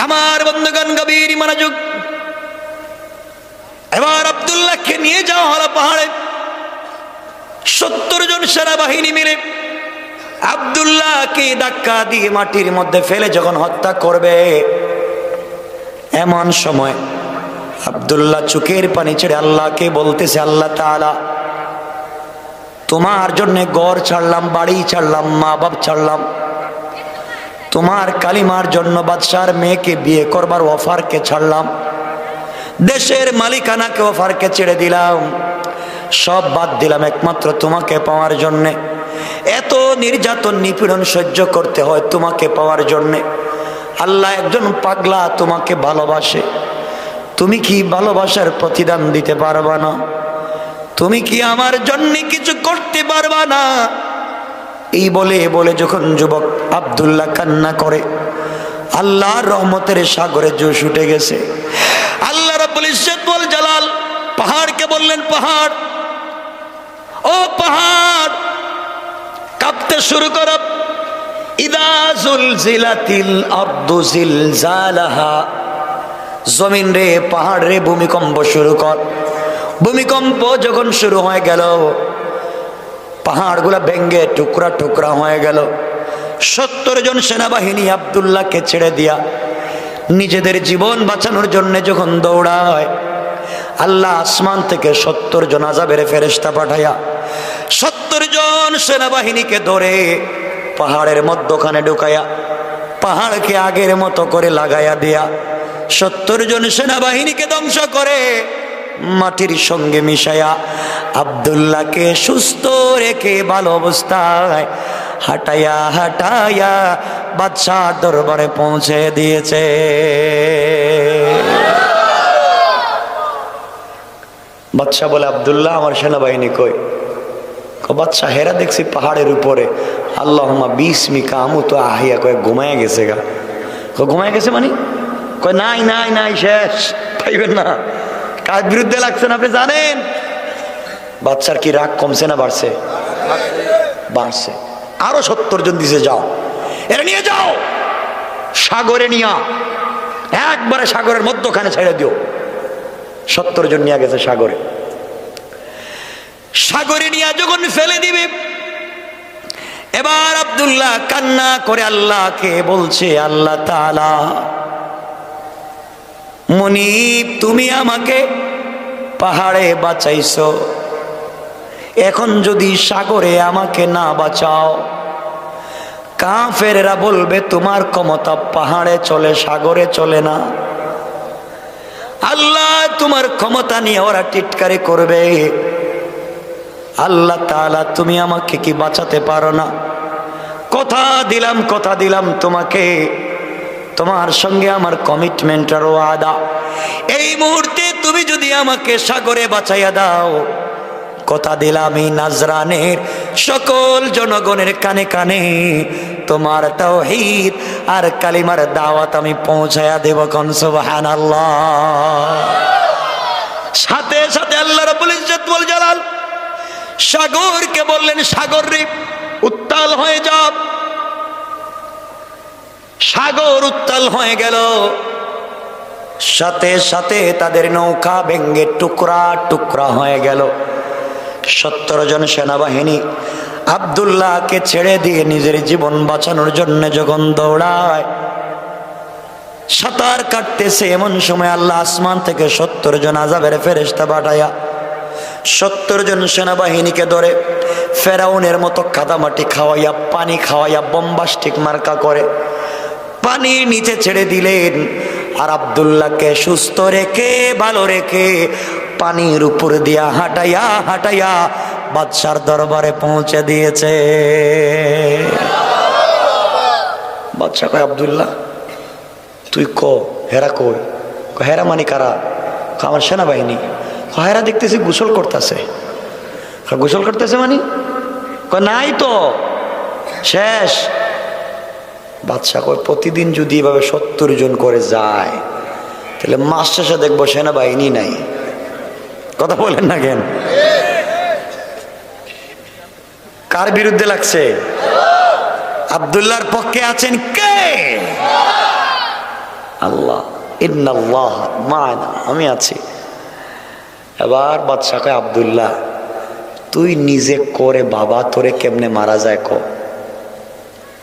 S1: আমার বন্ধুগণ গভীর মনোযোগ, এবার আব্দুল্লাহকে নিয়ে যাওয়া হলো পাহাড়ে। 70 জন সেনাবাহিনী মিলে আব্দুল্লাহকে ধাক্কা দিয়ে মাটির মধ্যে ফেলে যখন হত্যা করবে, এমন সময় আব্দুল্লাহ চোখের পানি ছেড়ে আল্লাহকে বলতেছে, আল্লাহ তাআলা তোমার জন্য ঘর ছাড়লাম, বাড়ি ছাড়লাম, মা বাপ ছাড়লাম, তোমার কালিমার জন্য বাদশার মেয়েকে বিয়ে করবার অফারকে ছাড়লাম, দেশের মালিকানাকে অফারকে ছেড়ে দিলাম, সব বাদ দিলাম একমাত্র তোমাকে পাওয়ার জন্যে। এত নির্যাতন নিপীড়ন সহ্য করতে হয় তোমাকে পাওয়ার জন্যে। আল্লাহ একজন পাগলা তোমাকে ভালোবাসে, তুমি কি ভালোবাসার প্রতিদান দিতে পারবা না? তুমি কি আমার জন্য কিছু করতে পারবা না? এই বলে বলে যখন যুবক আব্দুল্লাহ কান্না করে, আল্লাহর রহমতের সাগরে জোশ উঠে গেছে। আল্লাহ রাব্বুল ইজ্জত ওয়াল জালাল পাহাড়কে বললেন, পাহাড় ও পাহাড় কাঁপতে শুরু করো। ইদা জুলজিলাতিল আরদু জিলজালাহা, জমিন রে পাহাড় রে ভূমিকম্প শুরু কর। ভূমিকম্প যখন শুরু হয়ে গেল, পাহাড়গুলা ভেঙ্গে টুকরা টুকরা হয়ে গেল। 70 জন সেনাবাহিনী আব্দুল্লাহকে ছেড়ে দিয়া নিজেদের জীবন বাঁচানোর জন্য যখন দৌড়ায়, আল্লাহ আসমান থেকে 70 জন আযাবের ফেরেশতা পাঠায়া 70 জন সেনাবাহিনীকে ধরে পাহাড়ের মধ্যখানে ঢুকায়া পাহাড়কে আগের মতো করে লাগাইয়া দিয়া 70 জন সেনাবাহিনীকে ধ্বংস করে মাটির সঙ্গে মিশায়া আব্দুল্লাহকে সুস্থ রেখে ভালো অবস্থায় হাঁটাইয়া হাঁটাইয়া বাদশার দরবারে পৌঁছে দিয়েছে। বাদশা বলে, আব্দুল্লাহ আমার সেনাবাহিনী কই? বাদশা হেরা দেখছি পাহাড়ের উপরে, আল্লাহুম্মা বিসমিকা আমুতু আহিয়া, কয় ঘুমায় গেছে গা। ঘুমায় গেছে মানে? কয় নাই নাই নাই, শেষ, পাইবেন না। কার বিরুদ্ধে লাগছেন আপনি জানেন? বাদশার কি রাগ কমছে না বাড়ছে? বাড়ছে। আরো 70 জন দিছে, যাও এরা নিয়ে যাও সাগরে, নিয়া একবারে সাগরের মধ্যখানে ছেড়ে দিও। 70 জন নিয়ে গেছে সাগরে। সাগরে নিয়ে যখন ফেলে দিবে, এবার আব্দুল্লাহ কান্না করে আল্লাহকে বলছে, আল্লাহ তাআলা মুনিব, তুমি আমাকে পাহাড়ে বাঁচাইছো, এখন যদি সাগরে আমাকে না বাঁচাও, কাফেররা বলবে তোমার ক্ষমতা পাহাড়ে চলে, সাগরে চলে না। আল্লাহ তোমার ক্ষমতা নিয়ে ওরা টিটকারি করবে। আল্লাহ তাআলা তুমি আমাকে কি বাঁচাতে পারো না? কথা দিলাম তোমাকে, তোমার সঙ্গে আমার কমিটমেন্ট আর ওয়াদা, এই মুহূর্তে তুমি যদি আমাকে সাগরে বাঁচাইয়া দাও, কথা দিলাম এই নাজরানের সকল জনগণের কানে কানে তোমার তাওহীদ আর কালিমার দাওয়াত আমি পৌঁছায়া দেব। কোন সুবহানাল্লাহ। সাথে সাথে আল্লাহ রাব্বুল ইজ্জত ওয়াল জালাল সাগরকে বললেন, সাগর রে উত্তাল হয়ে যাও। সাগর উত্তাল হয়ে গেল। সাথে সাথে তাদের নৌকা ভেঙ্গে টুকরা টুকরা হয়ে গেল। 70 জন সেনাবাহিনী আব্দুল্লাহকে ছেড়ে দিয়ে নিজের জীবন বাঁচানোর জন্য যখন দৌড়ায়, সাঁতার কাটতেছে, এমন সময় আল্লাহ আসমান থেকে 70 জন আযাবের ফেরেশতা পাঠায়া 70 জন সেনাবাহিনীকে ধরে ফেরাউনের মতো কাদামাটি খাওয়াইয়া, পানি খাওয়াইয়া, বম্বাস্টিক মার্কা করে পানির নিচে ছেড়ে দিলেন। আর আব্দুল্লাহকে সুস্থ রেখে ভালো রেখে পানির উপর দিয়া হাঁটাইয়া হাঁটাইয়া বাদশার দরবারে পৌঁছে দিয়েছে। বাদশা কয়, আব্দুল্লাহ তুই হেরা কই? হেরা মানে কারা? আমার সেনাবাহিনী। হেরা দেখতেছি গোসল করতেছে। গোসল করতেছে মানে? নাই তো, শেষ। বাদশা কয়, প্রতিদিন যদি এভাবে 70 জন করে যায় তাহলে মাস শেষে দেখবো সেনাবাহিনী নাই। কথা বলেন না কেন? কার বিরুদ্ধে লাগছে? আব্দুল্লাহর পক্ষে আছেন কে? আল্লাহ। ইন্নাল্লাহ মা'ানা, আমি আছি। এবার বাদশা কয়, আব্দুল্লাহ তুই নিজে করে বাবা, তোরে কেমনে মারা যায় ক?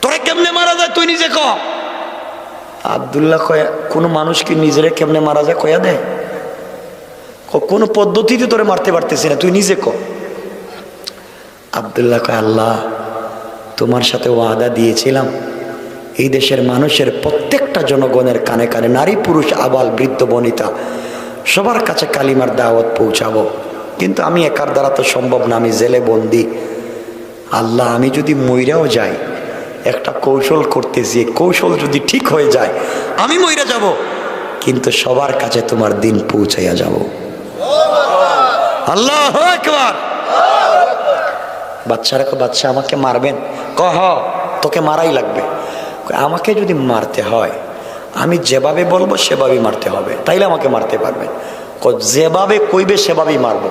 S1: তোরে কেমনে মারা যায় তুই নিজে ক? আব্দুল্লাহ কয়, কোন মানুষ কি নিজেরে কেমনে মারা যায় কয়া দেয়? কোন পদ্ধতিতে তোরে মারতে পারতেছি না, তুই নিজে ক। আব্দুল্লাহ কয়, আল্লাহ তোমার সাথে ওয়াদা দিয়েছিলাম এই দেশের মানুষের প্রত্যেকটা জনগণের কানে কানে, নারী পুরুষ আবাল বৃদ্ধ বনিতা সবার কাছে কালিমার দাওয়াত পৌঁছাবো, কিন্তু আমি একার দ্বারা তো সম্ভব না, আমি জেলে বন্দি। আল্লাহ আমি যদি মইরাও যাই, একটা কৌশল করতেছি, কৌশল যদি ঠিক হয়ে যায় আমি মইরা যাব, কিন্তু সবার কাছে তোমার দিন পৌঁছাইয়া যাব। আল্লাহু আকবার। বাচ্চারা কয়, বাচ্চা আমাকে মারবেন? কহ তোকে মারাই লাগবে। আমাকে যদি মারতে হয় আমি যেভাবে বলবো সেভাবেই মারতে হবে, তাইলে আমাকে মারতে পারবেন। যেভাবে কইবে সেভাবেই মারবো,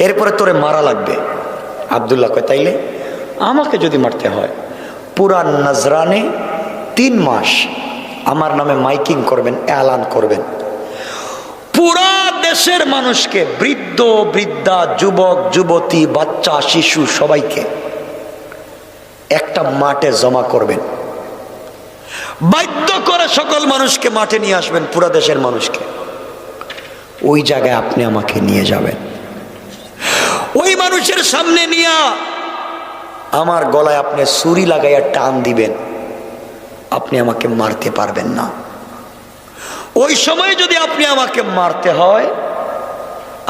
S1: এরপরে তোরে মারা লাগবে। আব্দুল্লাহ কয়, তাইলে আমাকে যদি মারতে হয় পুরা নাজরানে 3 মাস আমার নামে মাইকিং করবেন, এলান করবেন, পুরা দেশের মানুষকে, বৃদ্ধ বৃদ্ধা, যুবক যুবতী, বাচ্চা শিশু সবাইকে একটা মাঠে জমা করবেন, বাধ্য করে সকল মানুষকে মাঠে নিয়ে আসবেন, পুরা দেশের মানুষকে। ওই জায়গায় আপনি আমাকে নিয়ে যাবেন, ওই মানুষের সামনে নিয়ে আমার গলায় আপনি ছুরি লাগাইয়া টান দিবেন, আপনি আমাকে মারতে পারবেন না। ওই সময় যদি আপনি আমাকে মারতে হয়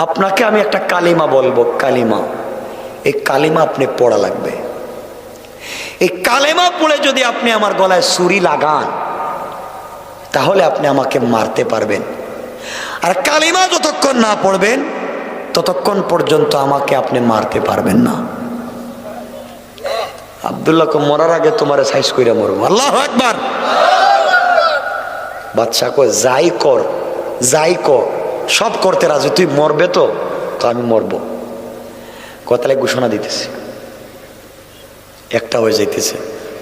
S1: আপনাকে আমি একটা কালিমা বলবো, কালিমা, এই কালিমা আপনি পড়া লাগবে। এই কালেমা পড়ে যদি আপনি আমার গলায় ছুরি লাগান তাহলে আপনি আমাকে মারতে পারবেন। আর কালিমা যতক্ষণ না পড়বেন ততক্ষণ পর্যন্ত আমাকে আপনি মারতে পারবেন না। আব্দুল্লাহকে মরার আগে তোমারে সাইজ কইরা মরবো। আল্লাহু আকবার। বাদশা কয়, যাই কর, যাই কর, সব করতে রাজি, তুই মরবে তো? আমি মরবো। কথালে ঘোষণা দিতেছি, একটা হয়ে যাইতেছে।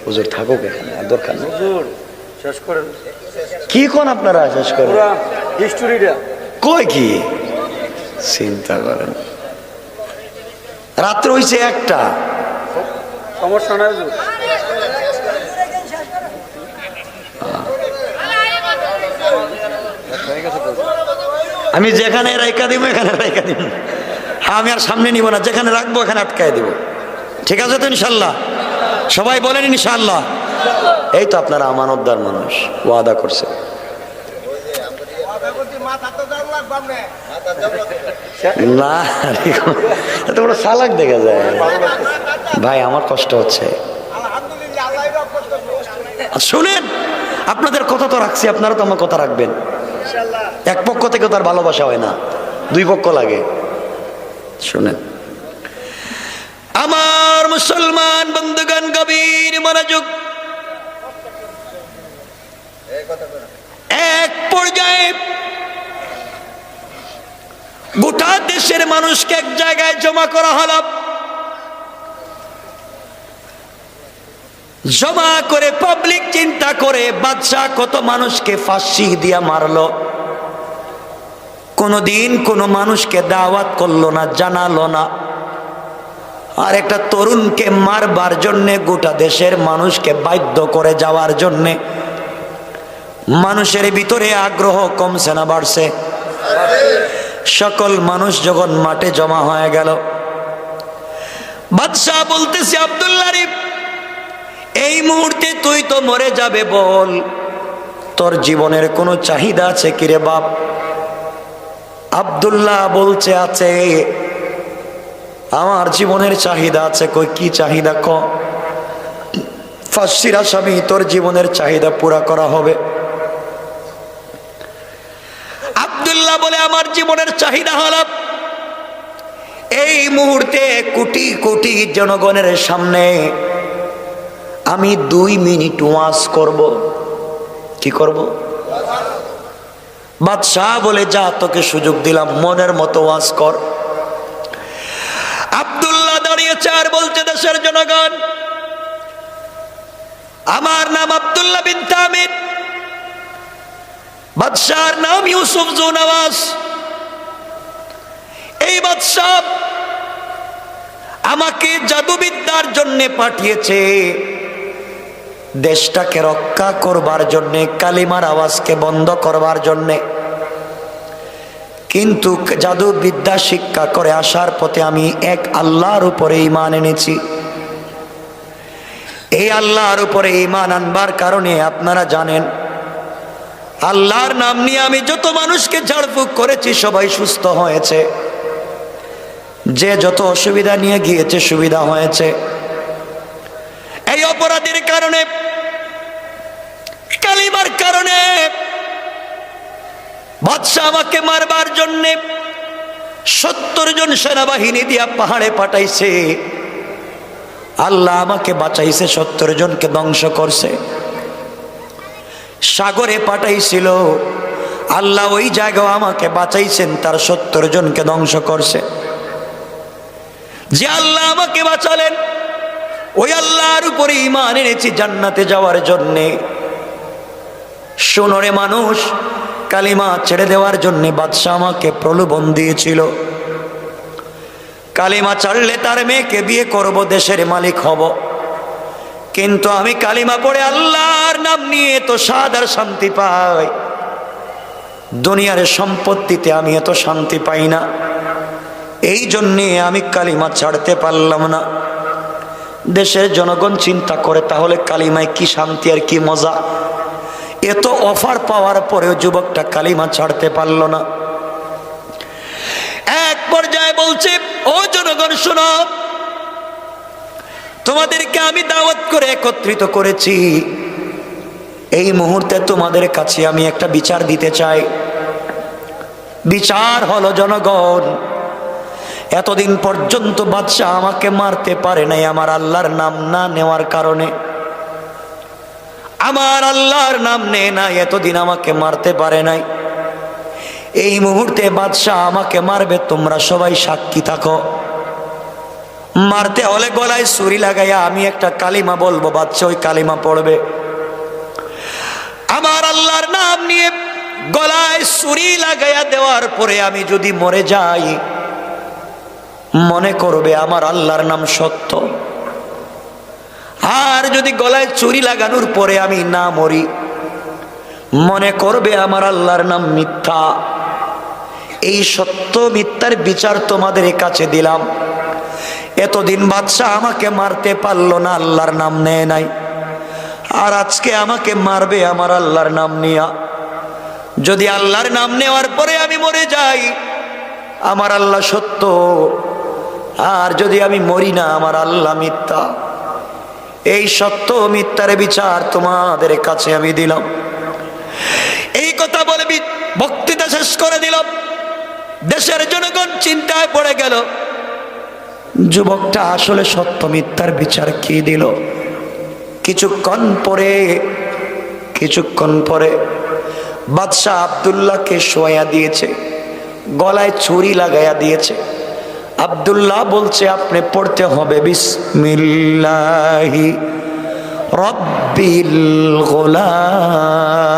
S1: হুজুর থাকুক এখানে, আর দরকার নেই। হুজুর শেষ করেন। কি কোন আপনারা শেষ করেন? হিস্টোরিটা কই কি চিন্তা করেন। রাত্র হইছে একটা, সমস্যা নাই। আমি যেখানে রাইকা দিব এখানে রাইকা দিব, আমি আর সামনে নিব না, যেখানে রাখবো এখানে আটকায় দিব। ঠিক আছে তো ইনশাল্লাহ? সবাই বলেন ইনশাল্লাহ। এই তো আপনারা আমানতদার মানুষ, ওয়াদা করছে। না এত বড় চালাক দেখা যায় ভাই, আমার কষ্ট হচ্ছে। শুনেন, আপনাদের কথা তো রাখছি, আপনারা তো আমার কথা রাখবেন। এক পক্ষ থেকে তার ভালোবাসা হয় না, 2 পক্ষ লাগে। শুনেন, আমার মুসলমান বন্ধুগণ, গভীর মনোযোগ। এক পর্যায়ে গোটা দেশের মানুষকে এক জায়গায় জমা করা হলো। জমা করে পাবলিক চিন্তা করে বাদশা কত মানুষকে ফাঁসি দিয়া মারলো, কোনদিন কোনো মানুষকে দাওয়াত করলো না, জানালো না। আর একটা তরুণকে মারবার জন্যে গোটা দেশের মানুষকে বাধ্য করে যাওয়ার জন্যে মানুষের ভিতরে আগ্রহ কমছে না বাড়ছে? সকল মানুষ যখন মাঠে জমা হয়ে গেল, বাদশা বলতেছে, আব্দুল্লাহ রে, এই মুহূর্তে তুই তো মরে যাবে, বল তোর জীবনের কোনো চাহিদা আছে কিরে বাপ? আব্দুল্লাহ বলছে, আছে, আমার জীবনের চাহিদা আছে। কই কি চাহিদা? ক। ফাঁসির আসামি, তোর জীবনের চাহিদা পুরা করা হবে। আব্দুল্লাহ বলে, আমার জীবনের চাহিদা হলো এই মুহূর্তে কোটি কোটি জনগণের সামনে আমি 2 মিনিট ওয়াজ করব। কি করব? বাদশাহ বলে, যা, তোকে সুযোগ দিলাম, মনের মতো ওয়াজ কর। আব্দুল্লাহ দাঁড়িয়েছে আর বলছে, দেশের জনগণ, আমার নাম আব্দুল্লাহ বিন তামির, বাদশার নাম ইউসুফ জু নওয়াজ। এই বাদশাহ আমাকে জাদুবিদ্যার জন্য পাঠিয়েছে, দেশটাকে রক্ষা করবার জন্য, কালিমার আওয়াজকে বন্ধ করবার জন্য। কিন্তু জাদুবিদ্যা শিক্ষা করে আসার পথে আমি এক আল্লাহর উপরে ঈমান এনেছি। এই আল্লাহর উপরে ঈমান আনবার কারণে আপনারা জানেন, আল্লাহর নাম নিয়ে আমি যত মানুষকে ঝাড়ফুঁক করেছি সবাই সুস্থ হয়েছে, যে যত অসুবিধা নিয়ে গিয়েছে সুবিধা হয়েছে। এই অপরাধের কারণে, কালিমার কারণে বাদশা আমাকে মারবার জন্য 70 জন সেনাবাহিনী দিয়া পাহাড়ে পাঠাইছে। আল্লাহ আমাকে বাঁচাইছে, 70 জনকে ধ্বংস করছে। সাগরে পাঠাইছিল, আল্লাহ ওই জায়গায় আমাকে বাঁচাইছেন, তার 70 জনকে ধ্বংস করছে। যে আল্লাহ আমাকে বাঁচালেন, ওই আল্লাহর উপরে ঈমান এনেছি জান্নাতে যাওয়ার জন্যে। শোনো রে মানুষ, কালিমা ছেড়ে দেওয়ার জন্য বাদশা আমাকে প্রলোভন দিয়েছিল। কালিমা ছাড়লে তার মেয়েকে বিয়ে করব, দেশের মালিক হব। কিন্তু আমি কালিমা পড়ে আল্লাহর নাম নিয়ে তো স্বাদ আর শান্তি পাই, দুনিয়ার সম্পত্তিতে আমি এত শান্তি পাই না। এই জন্যে আমি কালিমা ছাড়তে পারলাম না। দেশের জনগণ চিন্তা করে, তাহলে কালিমায় কি শান্তি আর কি মজা। এত অফার পাওয়ার পরেও যুবকটা কালিমা ছাড়তে পারল না। এক পর্যায়ে বলছে, ও জনগণ শোনো, তোমাদেরকে আমি দাওয়াত করে একত্রিত করেছি। এই মুহূর্তে তোমাদের কাছে আমি একটা বিচার দিতে চাই। বিচার হলো, জনগণ, এতদিন পর্যন্ত বাদশা আমাকে মারতে পারে নাই আমার আল্লাহর নাম না নেওয়ার কারণে। আমার আল্লাহর নাম নেয় না, এতদিন আমাকে মারতে পারে নাই। এই মুহূর্তে বাদশা আমাকে মারবে, তোমরা সবাই সাক্ষী থাকো। মারতে হলে গলায় ছুরি লাগাইয়া আমি একটা কালিমা বলবো, বাদশা ওই কালিমা পড়বে। আমার আল্লাহর নাম নিয়ে গলায় ছুরি লাগাইয়া দেওয়ার পরে আমি যদি মরে যাই, মনে করবে আমার আল্লাহর নাম সত্য। আর যদি গলায় ছুরি লাগানোর পরে আমি না মরি, মনে করবে আমার আল্লাহর নাম মিথ্যা। এই সত্য মিথ্যার বিচার তোমাদের কাছে দিলাম। এতদিন বাদশা আমাকে মারতে পারলো না, আল্লাহর নাম নেয় নাই, আর আজকে আমাকে মারবে আমার আল্লাহর নাম নিয়া। যদি আল্লাহর নাম নেওয়ার পরে আমি মরে যাই, আমার আল্লাহ সত্য, আর যদি আমি মরি না, আমার আল্লাহ মিথ্যা। এই সত্য মিথ্যার বিচার তোমাদের কাছে আমি দিলাম। এই কথা বলে বক্তৃতা শেষ করে দিল। দেশের জনগণ চিন্তায় পড়ে গেল, যুবকটা আসলে সত্য মিথ্যার বিচার কি দিল। কিছুক্ষণ পরে বাদশাহ আব্দুল্লাহকে শোয়া দিয়েছে, গলায় ছুরি লাগাইয়া দিয়েছে। আব্দুল্লাহ বলছে আপনি পড়তে হবে বিসমিল্লাহি রব্বিল গোলাম।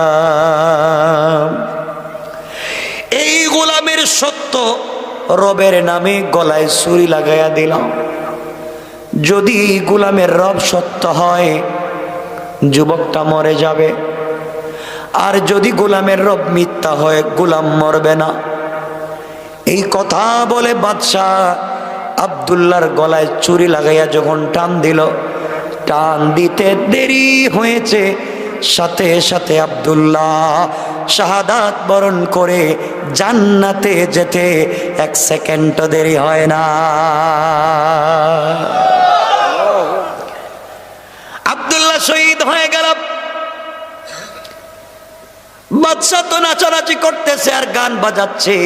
S1: এই গোলামের সত্য রবের নামে গলায় ছুরি লাগাইয়া দিলাম। যদি গোলামের রব সত্য হয় যুবকটা মরে যাবে, আর যদি গোলামের রব মিথ্যা হয় গোলাম মরবে না। এই কথা বলে বাদশাহ আব্দুল্লাহর গলায় ছুরি লাগাইয়া যখন টান দিল, টান দিতে দেরি হয়েছে, সাথে সাথে আব্দুল্লাহ শাহাদাত বরণ করে জান্নাতে যেতে 1 সেকেন্ডও দেরি হয় না। আব্দুল্লাহ শহীদ হয়ে গেল। বাদশা তো নাচানাচি করতেছে আর গান বাজাচ্ছে।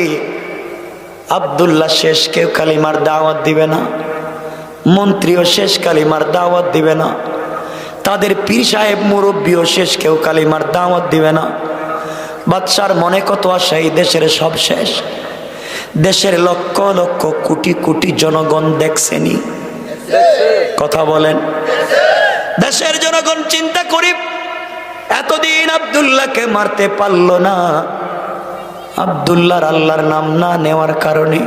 S1: আব্দুল্লাহ শেষ কেউ কালিমার দাওয়াত দিবে না, মন্ত্রীও শেষ কালিমার দাওয়াত দিবে না, তাদের পীর সাহেব মুরব্বীও শেষ কেউ কালিমার দাওয়াত দিবে না। বাদশার মনে কত আশা, এই দেশের সব শেষ। দেশের লক্ষ লক্ষ কোটি কোটি জনগণ দেখছেনি, কথা বলেন। দেশের জনগণ চিন্তা করি, এতদিন আব্দুল্লাহকে মারতে পারল না। আব্দুল্লাহর আল্লাহর নাম না নেওয়ার কারণে,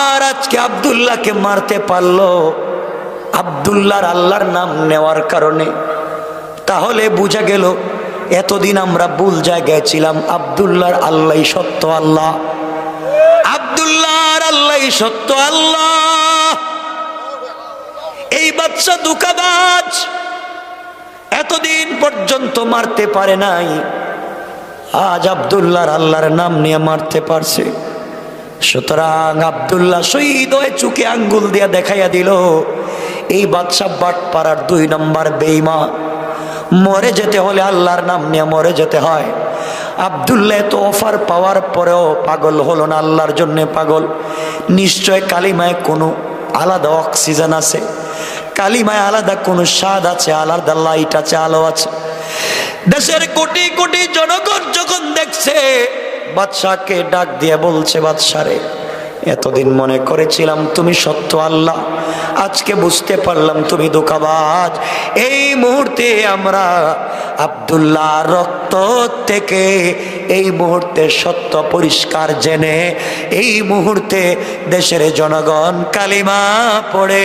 S1: আর আজকে আব্দুল্লাহকে মারতে পারলো আব্দুল্লাহর আল্লাহর নাম নেওয়ার কারণে। তাহলে বোঝা গেল এতদিন আমরা ভুল জায়গায় ছিলাম। আব্দুল্লাহর আল্লাহ সত্য আল্লাহ, আব্দুল্লাহর আল্লাহ সত্য আল্লাহ। এই বাদশা ধোঁকাবাজ, এতদিন পর্যন্ত মারতে পারে নাই, আজ আব্দুল্লাহর আল্লাহর নাম নিয়ে মারতে পারছে। সুতরাং আব্দুল্লাহ শহীদ হয়ে চুকে আঙ্গুল দিয়া দেখাইয়া দিল এই বাদশা বাটপাড়ার 2 নম্বর বেঈমান। মরে যেতে হলে আল্লাহর নাম নিয়ে মরে যেতে হয়। আব্দুল্লাহ এত অফার পাওয়ার পরেও পাগল হলো না, আল্লাহর জন্য পাগল। নিশ্চয় কালিমায় কোনো আলাদা অক্সিজেন আছে, কালিমায় আলাদা কোনো স্বাদ আছে, আলাদা লাইট আছে, আলো আছে। দেশের কোটি কোটি জনগণ যখন দেখছে, বাদশাকে ডাক দিয়ে বলছে, বাদশারে এতদিন মনে করেছিলাম তুমি সত্য আল্লাহ, আজকে বুঝতে পারলাম তুমি ধোঁকাবাজ। এই মুহূর্তে আমরা আব্দুল্লাহ রক্ত থেকে এই মুহূর্তে সত্য পরিষ্কার জেনে এই মুহূর্তে দেশের জনগণ কালিমা পড়ে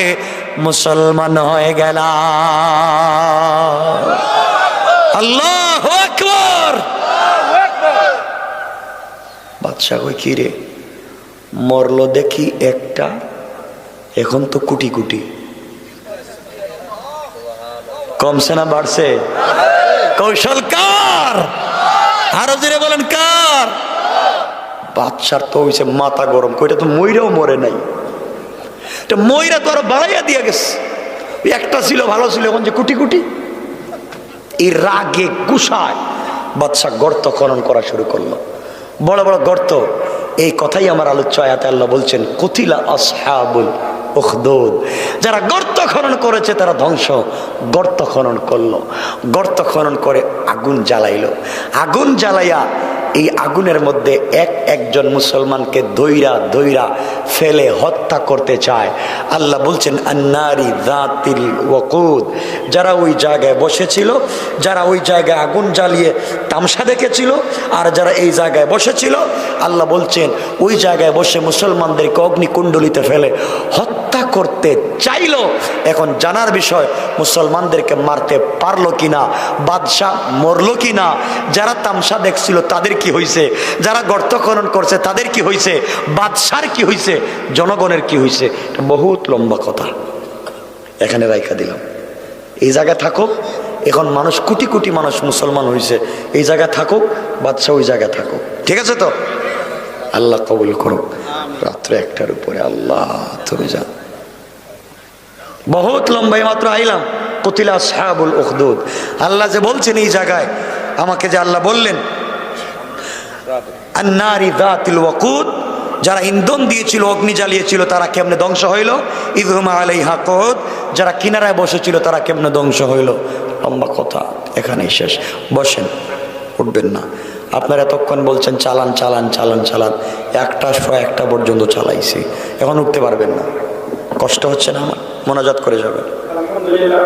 S1: মুসলমান হয়ে গেল। আল্লাহু আকবার। বাদশা কই কি রে, মরলো দেখি একটা, এখন তো কোটি কোটি। কমছে না বাড়ছে? কৌশল কার? আরো জোরে বলেন কার? বাদশার তো হইছে মাথা গরম, কইটা তো মইরাও মরে নাই, মইরা তো আরো বাড়াইয়া দিয়া গেছে। একটা ছিল ভালো ছিল, এখন যে কোটি কোটি। এই রাগে গুসায় বাদশা গর্ত খনন করা শুরু করলো, বড় বড় গর্ত। এই কথাই আমার আলোচ্য আয়াতে আল্লাহ বলছেন, কুতিলা আসহাবুল উখদুদ, যারা গর্ত খনন করেছে তারা ধ্বংস। গর্ত খনন করলো, গর্ত খনন করে আগুন জ্বালাইলো। আগুন জ্বালাইয়া এই আগুনের মধ্যে একজন মুসলমানকে দইরা ফেলে হত্যা করতে চায়। আল্লাহ বলছেন আন্নারি যাতিল ওয়াকুদ, যারা ওই জায়গায় বসেছিল, যারা ওই জায়গায় আগুন জ্বালিয়ে তামসা দেখেছিল, আর যারা এই জায়গায় বসেছিল, আল্লাহ বলছেন ওই জায়গায় বসে মুসলমানদেরকে অগ্নিকুণ্ডলিতে ফেলে হত্যা করতে চাইল। এখন জানার বিষয়, মুসলমানদেরকে মারতে পারলো কিনা, বাদশাহ মরলো কিনা, যারা তামসা দেখছিল তাদের কি হয়েছে, যারা গর্ত খনন করছে তাদের কি হয়েছে, বাদশার কি হয়েছে, জনগণের কি হয়েছে। বহুত লম্বা কথা, এখানে রাইখা দিলাম। এই জায়গায় থাকুক, এখন মানুষ কোটি কোটি মানুষ মুসলমান হয়েছে, এই জায়গায় থাকুক, বাদশাহ ওই জায়গায় থাকুক, ঠিক আছে তো? আল্লাহ কবুল করুক। রাত্র 1টার উপরে আল্লাহ তুমি যান, বহুত লম্বা, মাত্র আইলাম। কুতিলা আসহাবুল উখদুদ, আল্লাহ যে বলছেন এই জায়গায়, আমাকে যে আল্লাহ বললেন আন্নারি যাতিল ওয়াকুদ, যারা ইন্ধন দিয়েছিল, অগ্নি জ্বালিয়েছিল, তারা কেমনে ধ্বংস হইল? ইদহুম আলাইহা কুদ। যারা কিনারায় বসেছিল তারা কেমনে ধ্বংস হইল? লম্বা কথা, এখানেই শেষ। বসেন, উঠবেন না। আপনারা এতক্ষণ বলছেন চালান চালান চালান চালান, 1টা পর্যন্ত চালাইছি, এখন উঠতে পারবেন না। কষ্ট হচ্ছে না আমার? মোনাজাত করে যাবেন।
S2: আলহামদুলিল্লাহ।